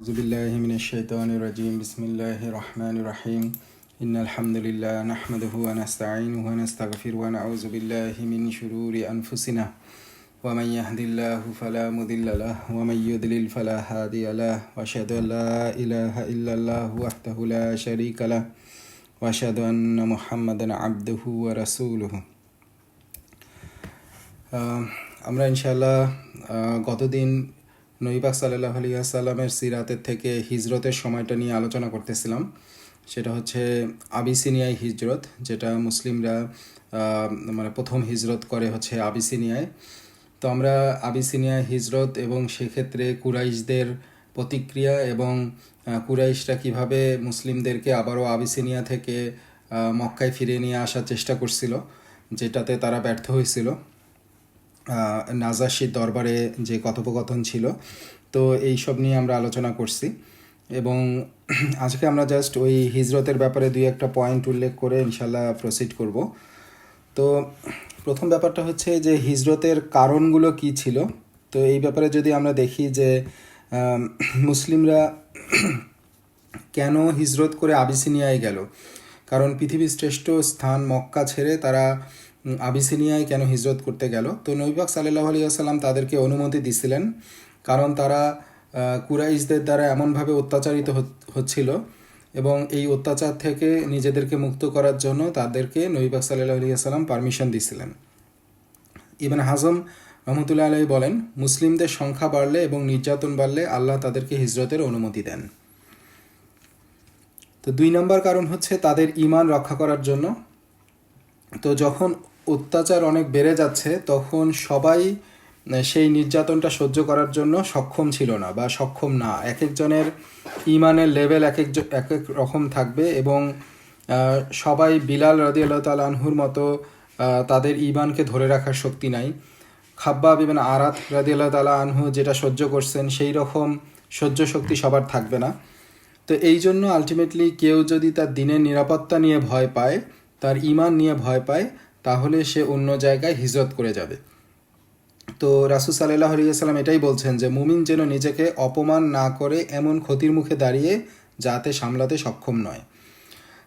Auzubillahi minash-shaytanir-rajim. Bismillahir-rahmanir-rahim. Innal hamdalillah nahmaduhu wa nasta'inuhu wa nastaghfiruhu wa na'udzu billahi min shururi anfusina wa man yahdihillahu fala mudilla lahu wa man yudlil fala hadiya lahu wa ashhadu an la ilaha illallah wahdahu la sharika lahu wa ashhadu anna Muhammadan abduhu wa rasuluhu. আমরা ইনশাআল্লাহ গতদিন নবী পাক সাল্লাল্লাহু আলাইহি ওয়াসাল্লামের সিরাতের থেকে হিজরতের সময়টা নিয়ে আলোচনা করতেছিলাম। সেটা হচ্ছে আবিসিনিয়ায় হিজরত, যেটা মুসলিমরা প্রথম হিজরত করে হচ্ছে আবিসিনিয়ায়। তো আমরা আবিসিনিয়ায় হিজরত এবং সেক্ষেত্রে কুরাইশদের প্রতিক্রিয়া এবং কুরাইশরা কিভাবে মুসলিমদেরকে আবারও আবিসিনিয়া থেকে মক্কায় ফিরিয়ে নিয়ে আসার চেষ্টা করছিল, যেটাতে তারা ব্যর্থ হয়েছিল নাজাশির দরবারে যে কথোপকথন ছিল। তো এই সব নিয়ে আমরা আলোচনা করছি এবং আজকে আমরা জাস্ট ওই হিজরতের ব্যাপারে দুই একটা পয়েন্ট উল্লেখ করে ইনশাল্লাহ প্রসিড করব। তো প্রথম ব্যাপারটা হচ্ছে যে হিজরতের কারণগুলো কি ছিল। তো এই ব্যাপারে যদি আমরা দেখি যে মুসলিমরা কেন হিজরত করে আবিসিনিয়ায় গেল, কারণ পৃথিবীর শ্রেষ্ঠ স্থান মক্কা ছেড়ে তারা আবিসিনিয়ায় কেন হিজরত করতে গেল। তো নবী পাক সাল্লাল্লাহু আলাইহি ওয়াসাল্লাম তাদেরকে অনুমতি দিছিলেন, কারণ তারা কুরাইশদের দ্বারা এমনভাবে অত্যাচারিত হচ্ছিল এবং এই অত্যাচার থেকে নিজেদেরকে মুক্ত করার জন্য তাদেরকে নবী পাক সাল্লাল্লাহু আলাইহি ওয়াসাল্লাম পারমিশন দিছিলেন। ইবনে হাজম রহমতুল্লাহ আলাইহি বলেন, মুসলিমদের সংখ্যা বাড়লে এবং নির্যাতন বাড়লে আল্লাহ তাদেরকে হিজরতের অনুমতি দেন। তো দুই নম্বর কারণ হচ্ছে তাদের ঈমান রক্ষা করার জন্য। তো যখন অত্যাচার অনেক বেড়ে যাচ্ছে তখন সবাই সেই নির্যাতনটা সহ্য করার জন্য সক্ষম ছিল না বা সক্ষম না। এক একজনের ঈমানের লেভেল এক এক রকম থাকবে এবং সবাই বিলাল রাদিয়াল্লাহু তাআলা আনহুর মতো তাদের ঈমানকে ধরে রাখার শক্তি নাই। খাব্বাব ইবনে আরাত রাদিয়াল্লাহু তাআলা আনহু যেটা সহ্য করছেন সেই রকম সহ্য শক্তি সবার থাকবে না। তো এই জন্য আলটিমেটলি কেউ যদি তার দিনের নিরাপত্তা নিয়ে ভয় পায়, তার ঈমান নিয়ে ভয় পায়, তাহলে সে অন্য জায়গায় হিজরত করে যাবে। তো রাসূল সাল্লাল্লাহু আলাইহি ওয়াসাল্লাম এটাই বলছেন যে মুমিন যেন নিজেকে অপমান না করে এমন ক্ষতির মুখে দাঁড়িয়ে যাতে সামলাতে সক্ষম নয়।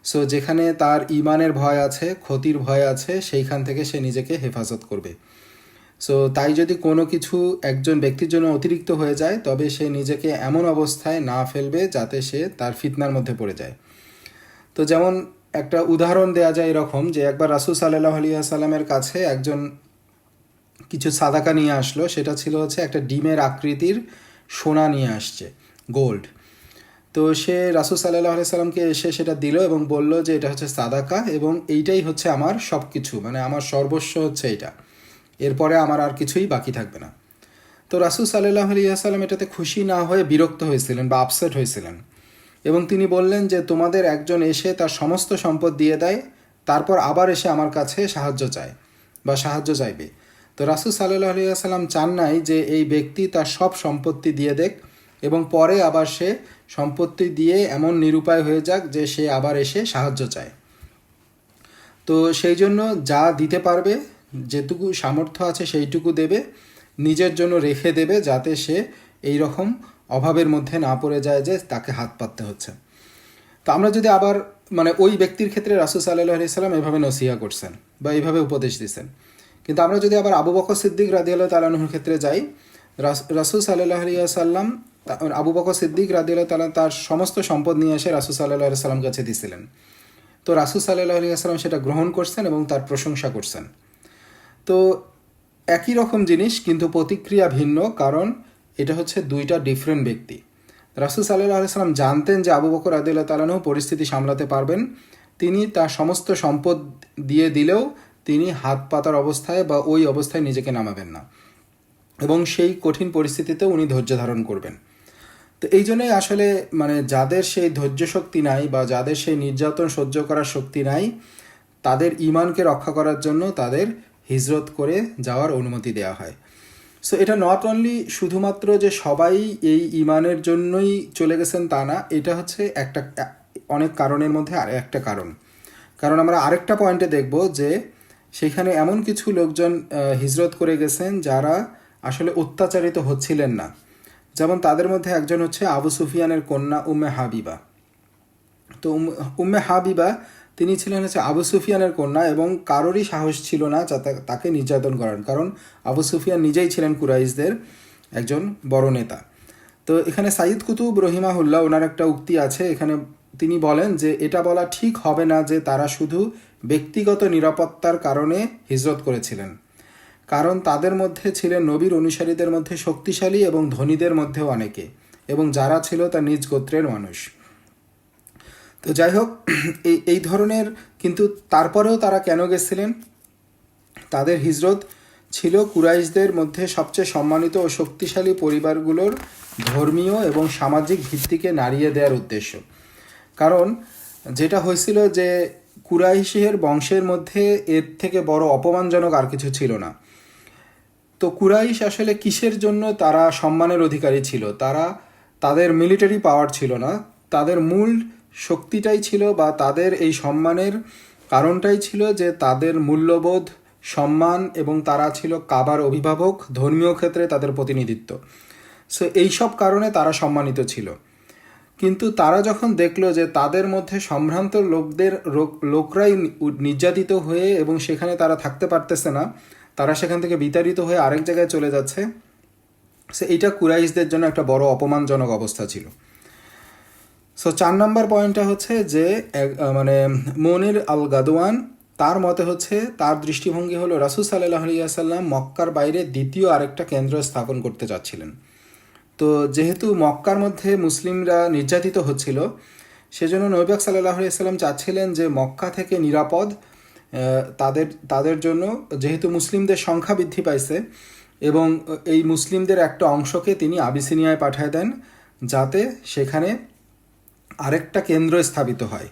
সো যেখানে তার ঈমানের ভয় আছে, ক্ষতির ভয় আছে, সেইখান থেকে সে নিজেকে হেফাজত করবে। সো তাই যদি কোনো কিছু একজন ব্যক্তির জন্য অতিরিক্ত হয়ে যায়, তবে সে নিজেকে এমন অবস্থায় না ফেলবে যাতে সে তার ফিতনার মধ্যে পড়ে যায়। তো যেমন একটা উদাহরণ দেওয়া যায় এরকম যে একবার রাসূল সাল্লাল্লাহু আলাইহি ওয়াসাল্লামের কাছে একজন কিছু সাদাকা নিয়ে আসলো। সেটা ছিল হচ্ছে একটা ডিমের আকৃতির সোনা নিয়ে আসছে, গোল্ড। তো সে রাসূল সাল্লাল্লাহু আলাইহি ওয়াসাল্লামকে এসে সেটা দিল এবং বলল যে এটা হচ্ছে সাদাকা এবং এইটাই হচ্ছে আমার সব কিছু, আমার সর্বস্ব হচ্ছে এটা, এরপরে আমার আর কিছুই বাকি থাকবে না। তো রাসূল সাল্লাল্লাহু আলাইহি ওয়াসাল্লাম এটাতে খুশি না হয়ে বিরক্ত হয়েছিলেন বা আপসেট হয়েছিলেন এবং তিনি বললেন যে তোমাদের একজন এসে তার সমস্ত সম্পদ দিয়ে দেয়, তারপর আবার এসে আমার কাছে সাহায্য চায় বা সাহায্য চাইবে। তো রাসূল সাল্লাল্লাহু আলাইহি ওয়াসাল্লাম চান নাই যে এই ব্যক্তি তার সব সম্পত্তি দিয়ে দেখ এবং পরে আবার সে সম্পত্তি দিয়ে এমন নিরুপায় হয়ে যাক যে সে আবার এসে সাহায্য চায়। তো সেই জন্য যা দিতে পারবে, যেটুকু সামর্থ্য আছে সেইটুকু দেবে, নিজের জন্য রেখে দেবে যাতে সে এই রকম অভাবের মধ্যে না পড়ে যায় যে তাকে হাত পাততে হচ্ছে। তো আমরা যদি আবার ওই ব্যক্তির ক্ষেত্রে রাসূল সাল্লাল্লাহু আলাইহি ওয়াসাল্লাম এভাবে নসিহা করছেন বা এইভাবে উপদেশ দিয়েছেন, কিন্তু আমরা যদি আবার আবু বকর সিদ্দিক রাদিয়াল্লাহু তাআলা আনহুর ক্ষেত্রে যাই, রাসূল সাল্লাল্লাহু আলাইহি ওয়াসাল্লাম আবু বকর সিদ্দিক রাদিয়াল্লাহু তাআলা তার সমস্ত সম্পদ নিয়ে এসে রাসূল সাল্লাল্লাহু আলাইহি ওয়াসাল্লাম কাছে দিয়েছিলেন। তো রাসূল সাল্লাল্লাহু আলাইহি ওয়াসাল্লাম সেটা গ্রহণ করছেন এবং তার প্রশংসা করছেন। তো একই রকম জিনিস কিন্তু প্রতিক্রিয়া ভিন্ন, কারণ এটা হচ্ছে দুইটা ডিফারেন্ট ব্যক্তি। রাসূল সাল্লাল্লাহু আলাইহি ওয়াসাল্লাম জানতেন যে আবু বকর রাদিয়াল্লাহু তাআলা আনহু পরিস্থিতি সামলাতে পারবেন। তিনি তার সমস্ত সম্পদ দিয়ে দিলেও তিনি হাত পাতার অবস্থায় বা ওই অবস্থায় নিজেকে নামাবেন না এবং সেই কঠিন পরিস্থিতিতে উনি ধৈর্য ধারণ করবেন। তো এই জন্যই আসলে যাদের সেই ধৈর্য শক্তি নাই বা যাদের সেই নির্যাতন সহ্য করার শক্তি নাই, তাদের ঈমানকে রক্ষা করার জন্য তাদের হিজরত করে যাওয়ার অনুমতি দেওয়া হয়। সো এটা নট অনলি শুধুমাত্র যে সবাই এই ঈমানের জন্যই চলে গেছেন তা না, এটা হচ্ছে একটা অনেক কারণের মধ্যে আর একটা কারণ আমরা আরেকটা পয়েন্টে দেখব যে সেখানে এমন কিছু লোকজন হিজরত করে গেছেন যারা আসলে অত্যাচারিত হচ্ছিলেন না, যেমন তাদের মধ্যে একজন হচ্ছে আবু সুফিয়ানের কন্যা উম্মে হাবিবা। তো উম্মে হাবিবা তিনি ছিলেন হচ্ছে আবু সুফিয়ানের কন্যা, এবং কারোরই সাহস ছিল না তাকে নির্যাতন করার, কারণ আবু সুফিয়ান নিজেই ছিলেন কুরাইশদের একজন বড় নেতা। তো এখানে সাইদ কুতুব রহিমাহুল্লাহ ওনার একটা উক্তি আছে, এখানে তিনি বলেন যে এটা বলা ঠিক হবে না যে তারা শুধু ব্যক্তিগত নিরাপত্তার কারণে হিজরত করেছিলেন, কারণ তাদের মধ্যে ছিলেন নবীর অনুসারীদের মধ্যে শক্তিশালী এবং ধনীদের মধ্যেও অনেকে, এবং যারা ছিল তার নিজ গোত্রের মানুষ। তো যাই হোক, এই ধরনের, কিন্তু তারপরেও তারা কেন গেছিলেন? তাদের হিজরত ছিল কুরাইশদের মধ্যে সবচেয়ে সম্মানিত ও শক্তিশালী পরিবারগুলোর ধর্মীয় এবং সামাজিক ভিত্তিকে নাড়িয়ে দেওয়ার উদ্দেশ্য। কারণ যেটা হয়েছিল যে কুরাইশের বংশের মধ্যে এর থেকে বড় অপমানজনক আর কিছু ছিল না। তো কুরাইশ আসলে কিসের জন্য তারা সম্মানের অধিকারী ছিল? তাদের মিলিটারি পাওয়ার ছিল না, তাদের মূল শক্তিটাই ছিল, বা তাদের এই সম্মানের কারণটাই ছিল যে তাদের মূল্যবোধ, সম্মান, এবং তারা ছিল কাবার অভিভাবক, ধর্মীয় ক্ষেত্রে তাদের প্রতিনিধিত্ব। সো এইসব কারণে তারা সম্মানিত ছিল। কিন্তু তারা যখন দেখলো যে তাদের মধ্যে সম্ভ্রান্ত লোকরাই নির্যাতিত হয়ে এবং সেখানে তারা থাকতে পারতেছে না, তারা সেখান থেকে বিতাড়িত হয়ে আরেক জায়গায় চলে যাচ্ছে, সো এইটা কুরাইশদের জন্য একটা বড় অপমানজনক অবস্থা ছিল। সো 4 নম্বর পয়েন্টটা হচ্ছে যে মানে মনির আল গাদওয়ান, তার মতে হচ্ছে, তার দৃষ্টিভঙ্গি হলো রাসূল সাল্লাল্লাহু আলাইহি ওয়াসাল্লাম মক্কার বাইরে দ্বিতীয় আরেকটা কেন্দ্র স্থাপন করতে চাচ্ছিলেন। তো যেহেতু মক্কার মধ্যে মুসলিমরা নির্যাতিত হচ্ছিল, সেজন্য নবী পাক সাল্লাল্লাহু আলাইহি ওয়াসাল্লাম চাচ্ছিলেন যে মক্কা থেকে নিরাপদ তাদের জন্য, যেহেতু মুসলিমদের সংখ্যা বৃদ্ধি পাইছে, এবং এই মুসলিমদের একটা অংশকে তিনি আবিসিনিয়ায় পাঠিয়ে দেন, যাতে সেখানে আরেকটা কেন্দ্র স্থাপিত হয়,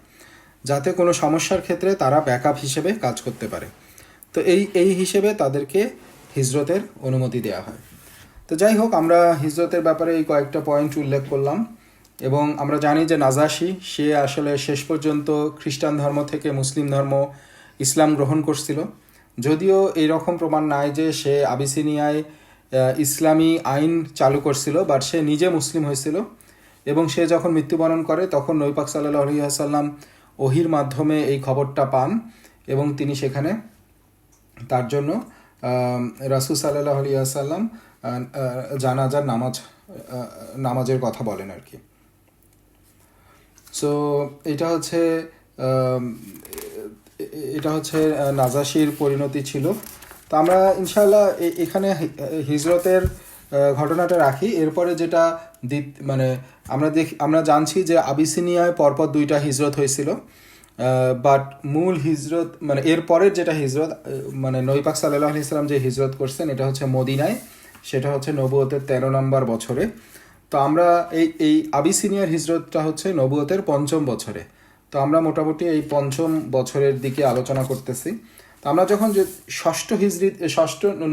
যাতে কোনো সমস্যার ক্ষেত্রে তারা ব্যাকআপ হিসেবে কাজ করতে পারে। তো এই হিসেবে তাদেরকে হিজরতের অনুমতি দেওয়া হয়। তো যাই হোক, আমরা হিজরতের ব্যাপারে এই কয়েকটা পয়েন্ট উল্লেখ করলাম, এবং আমরা জানি যে নাজাশি, সে আসলে শেষ পর্যন্ত খ্রিস্টান ধর্ম থেকে মুসলিম ধর্ম, ইসলাম গ্রহণ করছিল। যদিও এইরকম প্রমাণ নাই যে সে আবিসিনিয়ায় ইসলামী আইন চালু করছিল, বাট সে নিজে মুসলিম হয়েছিল, এবং সে যখন মৃত্যুবরণ করে তখন নবী পাক সাল্লাল্লাহু আলাইহি ওয়াসাল্লাম ওহির মাধ্যমে এই খবরটা পান, এবং তিনি সেখানে তার জন্য রাসূল সাল্লাল্লাহু আলাইহি ওয়াসাল্লাম জানাজার নামাজের কথা বলেন আর কি। সো এটা হচ্ছে নাজাশির পরিণতি ছিল। তো আমরা ইনশাআল্লাহ এখানে হিজরতের ঘটনাটা রাখি। এরপরে যেটা মানে আমরা জানছি যে আবিসিনিয়ায় পরপর 2টা হিজরত হয়েছিল, বাট মূল হিজরত মানে এরপরের যেটা হিজরত, মানে নবী পাক সাল্লাল্লাহু আলাইহি ওয়াসাল্লাম যে হিজরত করছেন, এটা হচ্ছে মদিনায়, সেটা হচ্ছে নবুয়তের 13 নম্বর বছরে। তো আমরা এই আবিসিনিয়ার হিজরতটা হচ্ছে নবুয়তের 5ম বছরে। তো আমরা মোটামুটি এই 5ম বছরের দিকে আলোচনা করতেছি। তো আমরা যখন ষষ্ঠ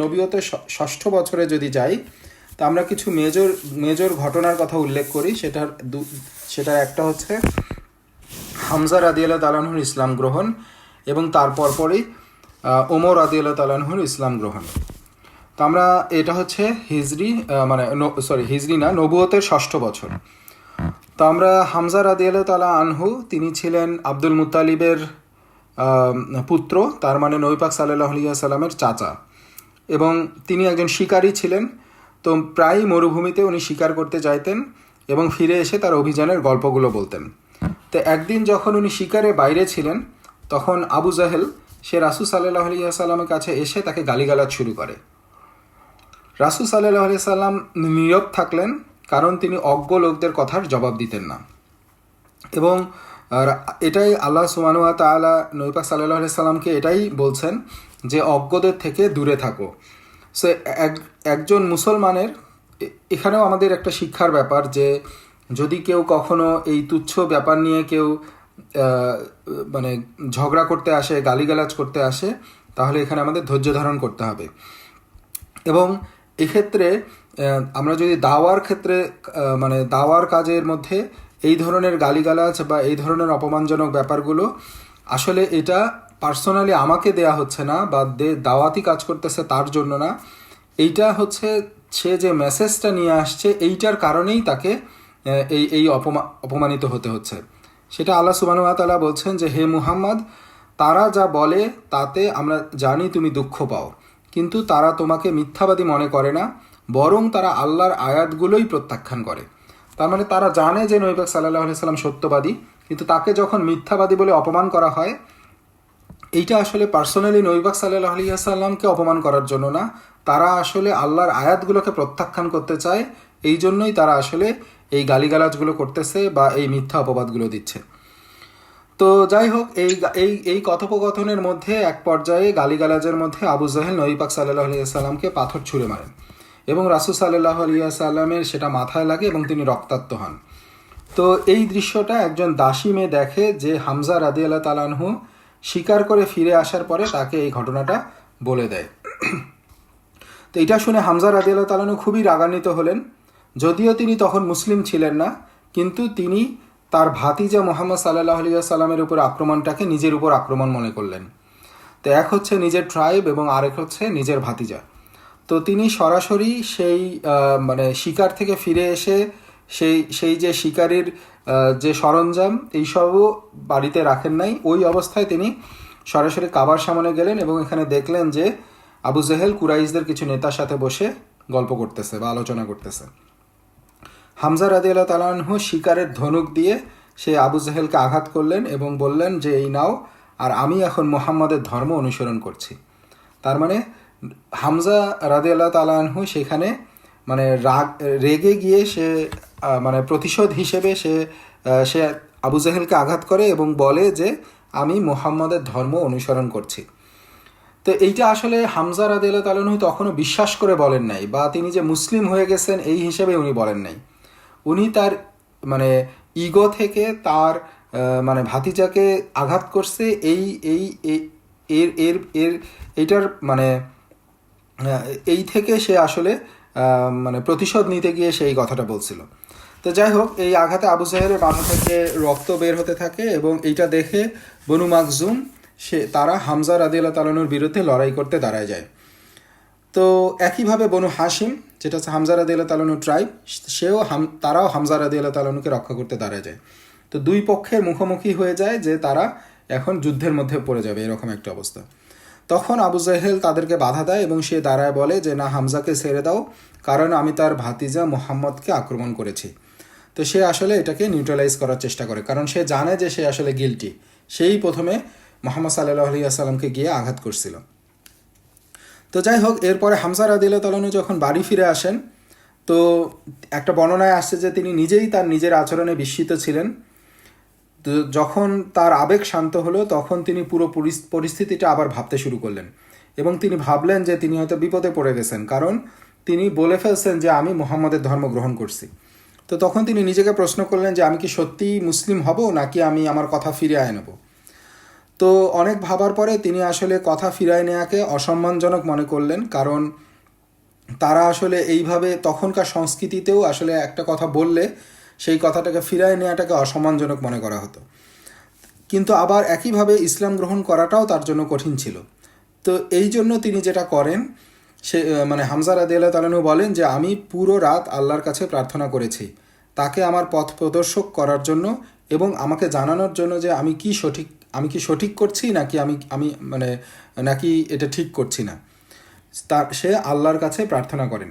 নবুয়তের 6ষ্ঠ বছরে যদি যাই, তা আমরা কিছু মেজর ঘটনার কথা উল্লেখ করি। সেটার একটা হচ্ছে হামজা রাদিয়াল্লাহু তাআলা আনহুর ইসলাম গ্রহণ, এবং তারপর পরই ওমর রাদিয়াল্লাহু তাআলা আনহুর ইসলাম গ্রহণ। তো আমরা এটা হচ্ছে হিজরি না, নবুয়তের 6ষ্ঠ বছর। তো আমরা হামজা রাদিয়াল্লাহু তাআলা আনহু, তিনি ছিলেন আব্দুল মুত্তালিবের পুত্র, তার মানে নবী পাক সাল্লাল্লাহু আলাইহি ওয়াসাল্লামের চাচা, এবং তিনি একজন শিকারী ছিলেন। তো প্রায় মরুভূমিতে উনি শিকার করতে যাইতেন এবং ফিরে এসে তার অভিযানের গল্পগুলো বলতেন। তো একদিন যখন উনি শিকারে বাইরে ছিলেন, তখন আবু জাহেল, সে রাসূল সাল্লাল্লাহু আলাইহি ওয়াসাল্লামের কাছে এসে তাকে গালিগালাজ শুরু করে। রাসূল সাল্লাল্লাহু আলাইহি ওয়াসাল্লাম নীরব থাকলেন, কারণ তিনি অজ্ঞ লোকদের কথার জবাব দিতেন না। এবং এটাই আল্লাহ সুবহানাহু ওয়া তাআলা নবী পাক সাল্লাল্লাহু আলাইহি ওয়াসাল্লামকে এটাই বলছেন যে অজ্ঞদের থেকে দূরে থাকো। সো একজন মুসলমানের, এখানেও আমাদের একটা শিক্ষার ব্যাপার যে যদি কেউ কখনো এই তুচ্ছ ব্যাপার নিয়ে কেউ মানে ঝগড়া করতে আসে, গালিগালাজ করতে আসে, তাহলে এখানে আমাদের ধৈর্য ধারণ করতে হবে। এবং এক্ষেত্রে আমরা যদি দাওয়ার ক্ষেত্রে মানে দাওয়ার কাজের মধ্যে এই ধরনের গালিগালাজ বা এই ধরনের অপমানজনক ব্যাপারগুলো, আসলে এটা পার্সোনালি আমাকে দেয়া হচ্ছে না, বা দাওয়াতি কাজ করতেছে তার জন্য না, এইটা হচ্ছে সে যে মেসেজটা নিয়ে আসছে এইটার কারণেই তাকে এই অপমানিত হতে হচ্ছে। সেটা আল্লাহ সুবহানাহু ওয়া তাআলা বলছেন যে হে মুহাম্মদ, তারা যা বলে তাতে আমরা জানি তুমি দুঃখ পাও, কিন্তু তারা তোমাকে মিথ্যাবাদী মনে করে না, বরং তারা আল্লাহর আয়াতগুলোই প্রত্যাখ্যান করে। তার মানে তারা জানে যে নবী পাক সাল্লাল্লাহু আলাইহি সাল্লাম সত্যবাদী, কিন্তু তাকে যখন মিথ্যাবাদী বলে অপমান করা হয়, এইটা আসলে পার্সোনালি নবী পাক সাল্লাল্লাহু আলাইহি সাল্লামকে অপমান করার জন্য না, তারা আসলে আল্লাহর আয়াতগুলোকে প্রত্যাখ্যান করতে চায়। এই জন্যই তারা আসলে এই গালিগালাজগুলো করতেছে বা এই মিথ্যা অপবাদগুলো দিচ্ছে। তো যাই হোক, এই এই এই কথোপকথনের মধ্যে এক পর্যায়ে গালিগালাজের মধ্যে আবু জাহেল নবী পাক সাল্লাল্লাহু আলাইহি সাল্লামকে পাথর ছুঁড়ে মারেন এবং রাসূল সাল্লাল্লাহু আলাইহি সাল্লামের সেটা মাথায় লাগে এবং তিনি রক্তাক্ত হন। তো এই দৃশ্যটা একজন দাসী মেয়ে দেখে যে হামজা রাদিয়াল্লাহু তাআলা আনহু স্বীকার করে ফিরে আসার পরে তাকে এই ঘটনাটা বলে দেয়। তো এটা শুনে হামজা রাদিয়াল্লাহু তাআলা আনহু খুবই রাগান্বিত হলেন। যদিও তিনি তখন মুসলিম ছিলেন না, কিন্তু তিনি তার ভাতিজা মুহাম্মদ সাল্লাল্লাহু আলাইহি সাল্লামের উপর আক্রমণটাকে নিজের উপর আক্রমণ মনে করলেন। তো এক হচ্ছে নিজের ট্রাইব এবং আরেক হচ্ছে নিজের ভাতিজা। তো তিনি সরাসরি সেই মানে শিকার থেকে ফিরে এসে সেই যে শিকারির যে সরঞ্জাম এইসবও বাড়িতে রাখেন নাই, ওই অবস্থায় তিনি সরাসরি কাবার সামনে গেলেন এবং এখানে দেখলেন যে আবু জেহেল কুরাইশদের কিছু নেতার সাথে বসে গল্প করতেছে বা আলোচনা করতেছে। হামজা রাদিয়াল্লাহু তাআলা আনহু শিকারের ধনুক দিয়ে সে আবু জেহেলকে আঘাত করলেন এবং বললেন যে এই নাও, আর আমি এখন মুহাম্মাদের ধর্ম অনুসরণ করছি। তার মানে হামজা রাদিয়াল্লাহু তাআলা আনহু সেখানে মানে রেগে গিয়ে সে মানে প্রতিশোধ হিসেবে সে আবু জেহেলকে আঘাত করে এবং বলে যে আমি মুহাম্মাদের ধর্ম অনুসরণ করছি। তো এইটা আসলে হামজা রাদিয়াল্লাহু তাআলা আনহু তখনও বিশ্বাস করে বলেন নাই, বা তিনি যে মুসলিম হয়ে গেছেন এই হিসেবে উনি বলেন নাই। উনি তার মানে ইগো থেকে তার মানে ভাতিজাকে আঘাত করছে, এই এই এর এর এর এইটার মানে এই থেকে সে আসলে মানে প্রতিশোধ নিতে গিয়ে সেই কথাটা বলছিল। তো যাই হোক, এই আঘাতে আবু জাহেলের মাথা থেকে রক্ত বের হতে থাকে এবং এইটা দেখে বনু মাখজুম তারা হামজা রাদিয়াল্লাহু তাআলা আনহুর বিরুদ্ধে লড়াই করতে দাঁড়ায় যায়। তো একইভাবে বনু হাশিম, যেটা হচ্ছে হামজা রাদিয়াল্লাহু তাআলা আনহু ট্রাইব, তারাও হামজা রাদিয়াল্লাহু তাআলা আনহুকে রক্ষা করতে দাঁড়ায় যায়। তো দুই পক্ষের মুখোমুখি হয়ে যায় যে তারা এখন যুদ্ধের মধ্যে পড়ে যাবে, এরকম একটা অবস্থা। তখন আবু জাহেল তাদেরকে বাধা দেয় এবং সে দাঁড়ায় বলে যে না, হামজাকে ছেড়ে দাও, কারণ আমি তার ভাতিজা মুহাম্মদকে আক্রমণ করেছি। তো সে আসলে এটাকে নিউট্রালাইজ করার চেষ্টা করে, কারণ সে জানে যে সে আসলে গিল্টি। সেই প্রথমে মুহাম্মদ সাল্লাল্লাহু আলাইহি ওয়াসাল্লামকে গিয়ে আঘাত করছিল। তো যাই হোক, এরপরে হামজা রাদিয়াল্লাহু তাআলা আনহু যখন বাড়ি ফিরে আসেন, তো একটা বর্ণনায় আসছে যে তিনি নিজেই তার নিজের আচরণে বিস্মিত ছিলেন। তো যখন তার আবেগ শান্ত হলো, তখন তিনি পুরো পরিস্থিতিটা আবার ভাবতে শুরু করলেন এবং তিনি ভাবলেন যে তিনি হয়তো বিপদে পড়ে গেছেন, কারণ তিনি বলে ফেলছেন যে আমি মুহাম্মদের ধর্ম গ্রহণ করছি। তো তখন তিনি নিজেকে প্রশ্ন করলেন যে আমি কি সত্যিই মুসলিম হব, নাকি আমি আমার কথা ফিরিয়ে নেব। তো অনেক ভাবার পরে তিনি আসলে কথা ফিরায় নেওয়াকে অসম্মানজনক মনে করলেন, কারণ তারা আসলে এইভাবে তখনকার সংস্কৃতিতেও আসলে একটা কথা বললে সেই কথাটাকে ফিরায় নেওয়াটাকে অসম্মানজনক মনে করা হতো। কিন্তু আবার একইভাবে ইসলাম গ্রহণ করাটাও তার জন্য কঠিন ছিল। তো এই জন্য তিনি যেটা করেন, সে মানে হামজা রাদিয়াল্লাহু তাআলা আনহু বলেন যে আমি পুরো রাত আল্লাহর কাছে প্রার্থনা করেছি তাকে আমার পথ প্রদর্শক করার জন্য এবং আমাকে জানানোর জন্য যে আমি কি সঠিক করছি নাকি আমি মানে নাকি এটা ঠিক করছি না। সে আল্লাহর কাছে প্রার্থনা করেন।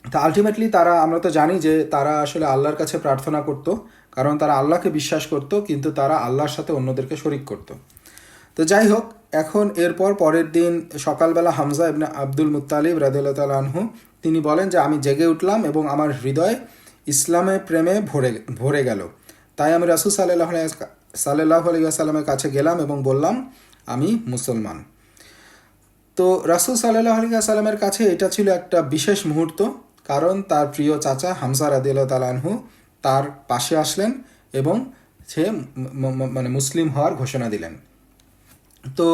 তা আলটিমেটলি আমরা তো জানি যে তারা আসলে আল্লাহর কাছে প্রার্থনা করত, কারণ তারা আল্লাহকে বিশ্বাস করত, কিন্তু তারা আল্লাহর সাথে অন্যদেরকে শরিক করত। তো যাই হোক, এখন এরপর পরের দিন সকালবেলা হামজা ইবনে আব্দুল মুত্তালিব রাদিয়াল্লাহু তাআলা আনহু তিনি বলেন যে আমি জেগে উঠলাম এবং আমার হৃদয় ইসলামের প্রেমে ভরে গেল। তাই আমি রাসূল সাল্লাল্লাহু আলাইহি ওয়াসাল্লামের কাছে গেলাম এবং বললাম আমি মুসলমান। তো রাসূল সাল্লাল্লাহু আলাইহি ওয়াসাল্লামের কাছে এটা ছিল একটা বিশেষ মুহূর্ত, কারণ তার প্রিয় চাচা হামজা রাদিয়াল্লাহু তাআলা আনহু তার পাশে আসলেন এবং সে মানে মুসলিম হওয়ার ঘোষণা দিলেন। তো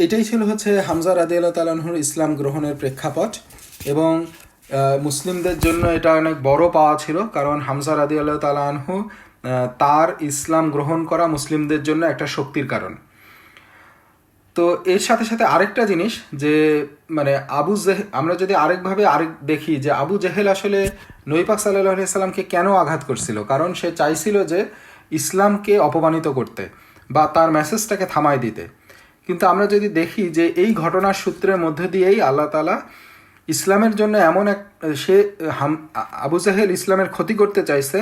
এটাই ছিল হচ্ছে হামজা রাদিয়াল্লাহু তাআলা আনহুর ইসলাম গ্রহণের প্রেক্ষাপট, এবং মুসলিমদের জন্য এটা অনেক বড় পাওয়া ছিল, কারণ হামজা রাদিয়াল্লাহু তাআলা আনহু তার ইসলাম গ্রহণ করা মুসলিমদের জন্য একটা শক্তির কারণ। তো এর সাথে সাথে আরেকটা জিনিস যে মানে আমরা যদি আরেক দেখি যে আবু জেহেল আসলে নবী পাক সাল্লাল্লাহু আলাইহি সাল্লামকে কেন আঘাত করছিল, কারণ সে চাইছিল যে ইসলামকে অপমানিত করতে বা তার মেসেজটাকে থামায় দিতে। কিন্তু আমরা যদি দেখি যে এই ঘটনার সূত্রের মধ্যে দিয়েই আল্লাহ তাআলা ইসলামের জন্য আবু জাহেল ইসলামের ক্ষতি করতে চাইছে,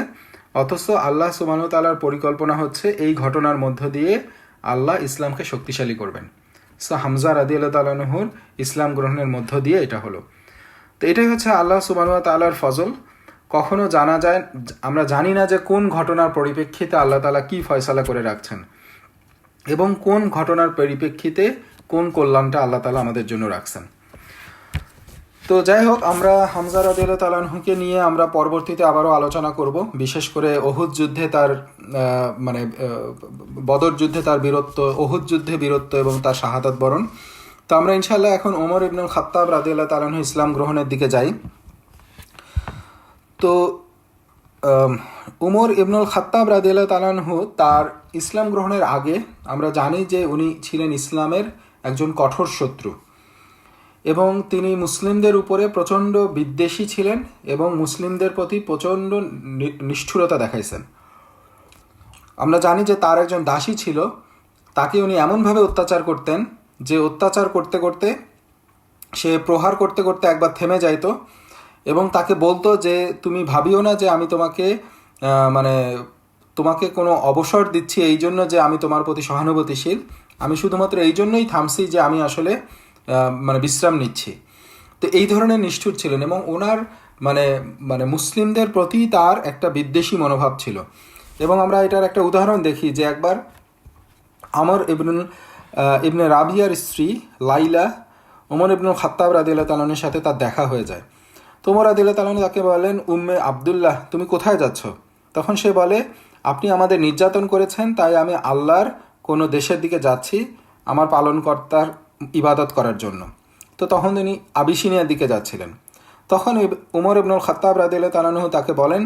অথচ আল্লাহ সুবহানাহু ওয়া তাআলার পরিকল্পনা হচ্ছে এই ঘটনার মধ্য দিয়ে আল্লাহ ইসলামকে শক্তিশালী করবেন। সো হামজা রাদিয়াল্লাহু তাআলা আনহুর ইসলাম গ্রহণের মধ্য দিয়ে এটা হলো। তো এটাই হচ্ছে আল্লাহ সুবহানাহু ওয়া তাআলার ফজল। কখনো আমরা জানি না যে কোন ঘটনার পরিপ্রেক্ষিতে আল্লাহ তাআলা কি ফয়সালা করে রাখছেন এবং কোন ঘটনার পরিপ্রেক্ষিতে কোন কল্যাণটা আল্লাহ তাআলা আমাদের জন্য রাখছেন। তো যাই হোক, আমরা হামজা রাদিয়াল্লাহু তাআলা আনহুকে নিয়ে আমরা পরবর্তীতে আবারও আলোচনা করব, বিশেষ করে ওহুদ যুদ্ধে তার বদর যুদ্ধে তার বীরত্ব, ওহুদ যুদ্ধে বীরত্ব এবং তার শাহাদাত বরণ। তো আমরা ইনশাআল্লাহ এখন ওমর ইবনুল খাত্তাব রাদিয়াল্লাহু তাআলা আনহু ইসলাম গ্রহণের দিকে যাই। তো উমর ইবনুল খাত্তাব রাদিয়াল্লাহু তাআলা আনহু তার ইসলাম গ্রহণের আগে আমরা জানি যে উনি ছিলেন ইসলামের একজন কঠোর শত্রু এবং তিনি মুসলিমদের উপরে প্রচণ্ড বিদ্বেষী ছিলেন এবং মুসলিমদের প্রতি প্রচণ্ড নিষ্ঠুরতা দেখাইছেন। আমরা জানি যে তার একজন দাসী ছিল, তাকে উনি এমনভাবে অত্যাচার করতেন যে অত্যাচার করতে করতে সে প্রহার করতে করতে একবার থেমে যাইতো এবং তাকে বলতো যে তুমি ভাবিও না যে আমি তোমাকে কোনো অবসর দিচ্ছি এই জন্য যে আমি তোমার প্রতি সহানুভূতিশীল, আমি শুধুমাত্র এই জন্যই থামছি যে আমি আসলে বিশ্রাম নিচ্ছি। তো এই ধরনের নিষ্ঠুর ছিলেন এবং ওনার মুসলিমদের প্রতি তার একটা বিদ্বেষী মনোভাব ছিল। এবং আমরা এটার একটা উদাহরণ দেখি যে একবার আমর ইবনে রাবিয়ার স্ত্রী লাইলা ওমর ইবনুল খাত্তাব রাদিয়াল্লাহু তাআলা আনহুর সাথে তার দেখা হয়ে যায়। তো ওমর রাদিয়াল্লাহু তাআলা আনহু তাকে বলেন, উম্মে আব্দুল্লাহ, তুমি কোথায় যাচ্ছ? তখন সে বলে, আপনি আমাদের নির্যাতন করেছেন, তাই আমি আল্লাহর কোনো দেশের দিকে যাচ্ছি আমার পালনকর্তার ইবাদত করার জন্য। তো তখন তিনি আবিসিনিয়ার দিকে যাচ্ছিলেন। তখন উমর ইবনুল খাত্তাব রাদিয়াল্লাহু তাআলা আনহু তাকে বলেন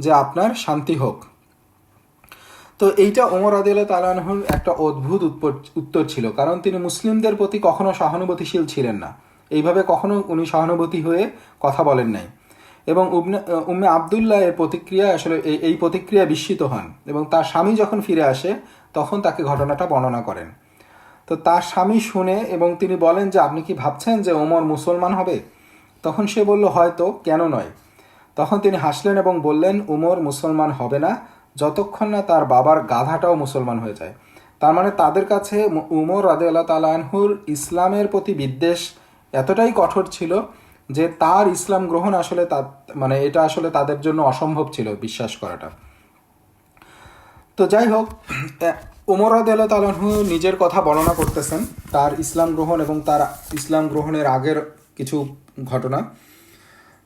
যে আপনার শান্তি হোক। তো এইটা ওমর রাদিয়াল্লাহু তাআলা আনহুর একটা অদ্ভুত উত্তর ছিল, কারণ তিনি মুসলিমদের প্রতি কখনো সহানুভূতিশীল ছিলেন না, এইভাবে কখনো উনি সহানুভূতি হয়ে কথা বলেন নাই। এবং উম্মে আব্দুল্লাহ এর প্রতিক্রিয়া আসলে এই প্রতিক্রিয়া বিস্মিত হন এবং তার স্বামী যখন ফিরে আসে তখন তাকে ঘটনাটা বর্ণনা করেন। তো তার স্বামী শুনে এবং তিনি বলেন যে আপনি কি ভাবছেন যে ওমর মুসলমান হবে? তখন সে বলল, হয়তো, কেন নয়। তখন তিনি হাসলেন এবং বললেন, ওমর মুসলমান হবে না যতক্ষণ না তার বাবার গাধাটাও মুসলমান হয়ে যায়। তার মানে তাদের কাছে উমর রাদিয়াল্লাহু তাআলা আনহুর ইসলামের প্রতি বিদ্বেষ এতটাই কঠোর ছিল যে তার ইসলাম গ্রহণ আসলে এটা আসলে তাদের জন্য অসম্ভব ছিল বিশ্বাস করাটা। তো যাই হোক, উমর রাদিয়াল্লাহু তাআলা আনহু নিজের কথা বর্ণনা করতেছেন, তার ইসলাম গ্রহণ এবং তার ইসলাম গ্রহণের আগের কিছু ঘটনা।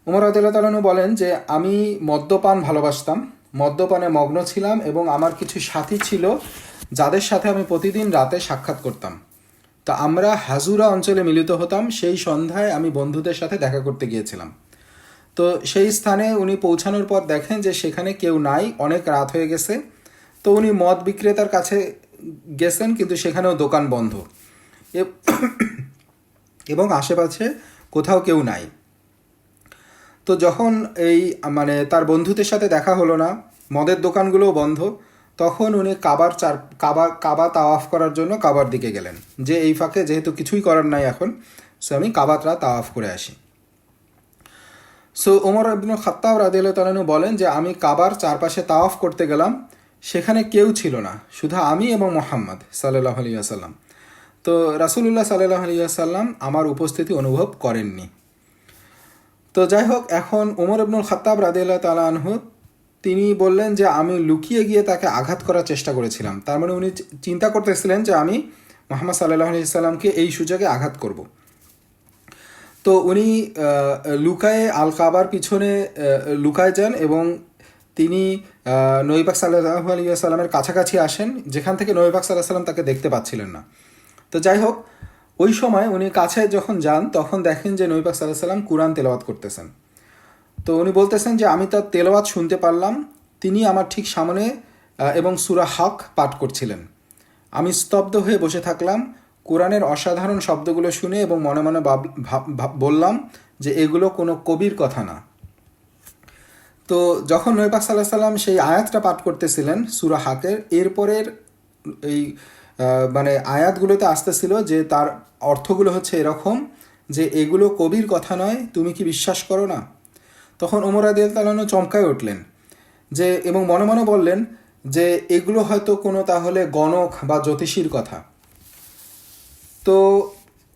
উমর রাদিয়াল্লাহু তাআলা আনহু বলেন যে আমি মদ্যপান ভালোবাসতাম, মদ্যপানে মগ্ন ছিলাম এবং আমার কিছু সাথী ছিল যাদের সাথে আমি প্রতিদিন রাতে সাক্ষাৎ করতাম। তো আমরা হাজুরা অঞ্চলে মিলিত হতাম। সেই সন্ধ্যায় আমি বন্ধুদের সাথে দেখা করতে গিয়েছিলাম। তো সেই স্থানে উনি পৌঁছানোর পর দেখেন যে সেখানে কেউ নাই, অনেক রাত হয়ে গেছে। তো উনি মদ বিক্রেতার কাছে গেছেন, কিন্তু সেখানেও দোকান বন্ধ এবং আশেপাশে কোথাও কেউ নাই। তো যখন তার বন্ধুদের সাথে দেখা হলো না, মদের দোকানগুলোও বন্ধ, তখন উনি কাবা তাওয়াফ করার জন্য কাবার দিকে গেলেন যে এই ফাঁকে যেহেতু কিছুই করার নাই এখন, সো আমি কাবাটা তাওয়াফ করে আসি। সো ওমর ইবনুল খাত্তাব রাদিয়াল্লাহু তাআলা আনহু বলেন যে আমি কাবার চারপাশে তাওয়াফ করতে গেলাম, সেখানে কেউ ছিল না, শুধু আমি এবং মুহাম্মদ সাল্লাল্লাহু আলাইহি ওয়াসাল্লাম। তো রাসূলুল্লাহ সাল্লাল্লাহু আলাইহি ওয়াসাল্লাম আমার উপস্থিতি অনুভব করেননি। তো যাই হোক, এখন ওমর ইবনুল খাত্তাব রাদিয়াল্লাহু তাআলা আনহু তিনি বললেন যে আমি লুকিয়ে গিয়ে তাকে আঘাত করার চেষ্টা করেছিলাম। তার মানে উনি চিন্তা করতেছিলেন যে আমি মুহাম্মদ সাল্লাল্লাহু আলাইহি ওয়াসাল্লামকে এই সুযোগে আঘাত করব। তো উনি লুকায়ে আল কাবার পিছনে লুকায় যান এবং তিনি নবী পাক সাল্লাল্লাহু আলাইহি ওয়াসাল্লামের কাছাকাছি আসেন, যেখান থেকে নবী পাক সাল্লাল্লাহু আলাইহি ওয়াসাল্লাম তাকে দেখতে পাচ্ছিলেন না। তো যাই হোক, ওই সময় উনি কাছে যখন যান তখন দেখেন যে নবী পাক সাল্লাল্লাহু আলাইহি ওয়াসাল্লাম কুরআন তেলাওয়াত করতেছেন। তো উনি বলতেছেন যে আমি তার তেলাওয়াত শুনতে পারলাম, তিনি আমার ঠিক সামনে এবং সূরা হক পাঠ করছিলেন। আমি স্তব্ধ হয়ে বসে থাকলাম, কোরআনের অসাধারণ শব্দগুলো শুনে এবং মনে মনে বললাম যে এগুলো কোনো কবির কথা না। তো যখন নবী পাক সাল্লাল্লাহু আলাইহি সাল্লাম সেই আয়াতটা পাঠ করতেছিলেন সূরা হাকের, এরপরের এই মানে আয়াতগুলোতে আসতেছিল যে তার অর্থগুলো হচ্ছে এরকম যে এগুলো কবির কথা নয়, তুমি কি বিশ্বাস করো না? তখন ওমর রাদিয়াল্লাহু তাআলা চমকায় উঠলেন যে, এবং মনে মনে বললেন যে এগুলো হয়তো কোনো তাহলে গণক বা জ্যোতিষীর কথা। তো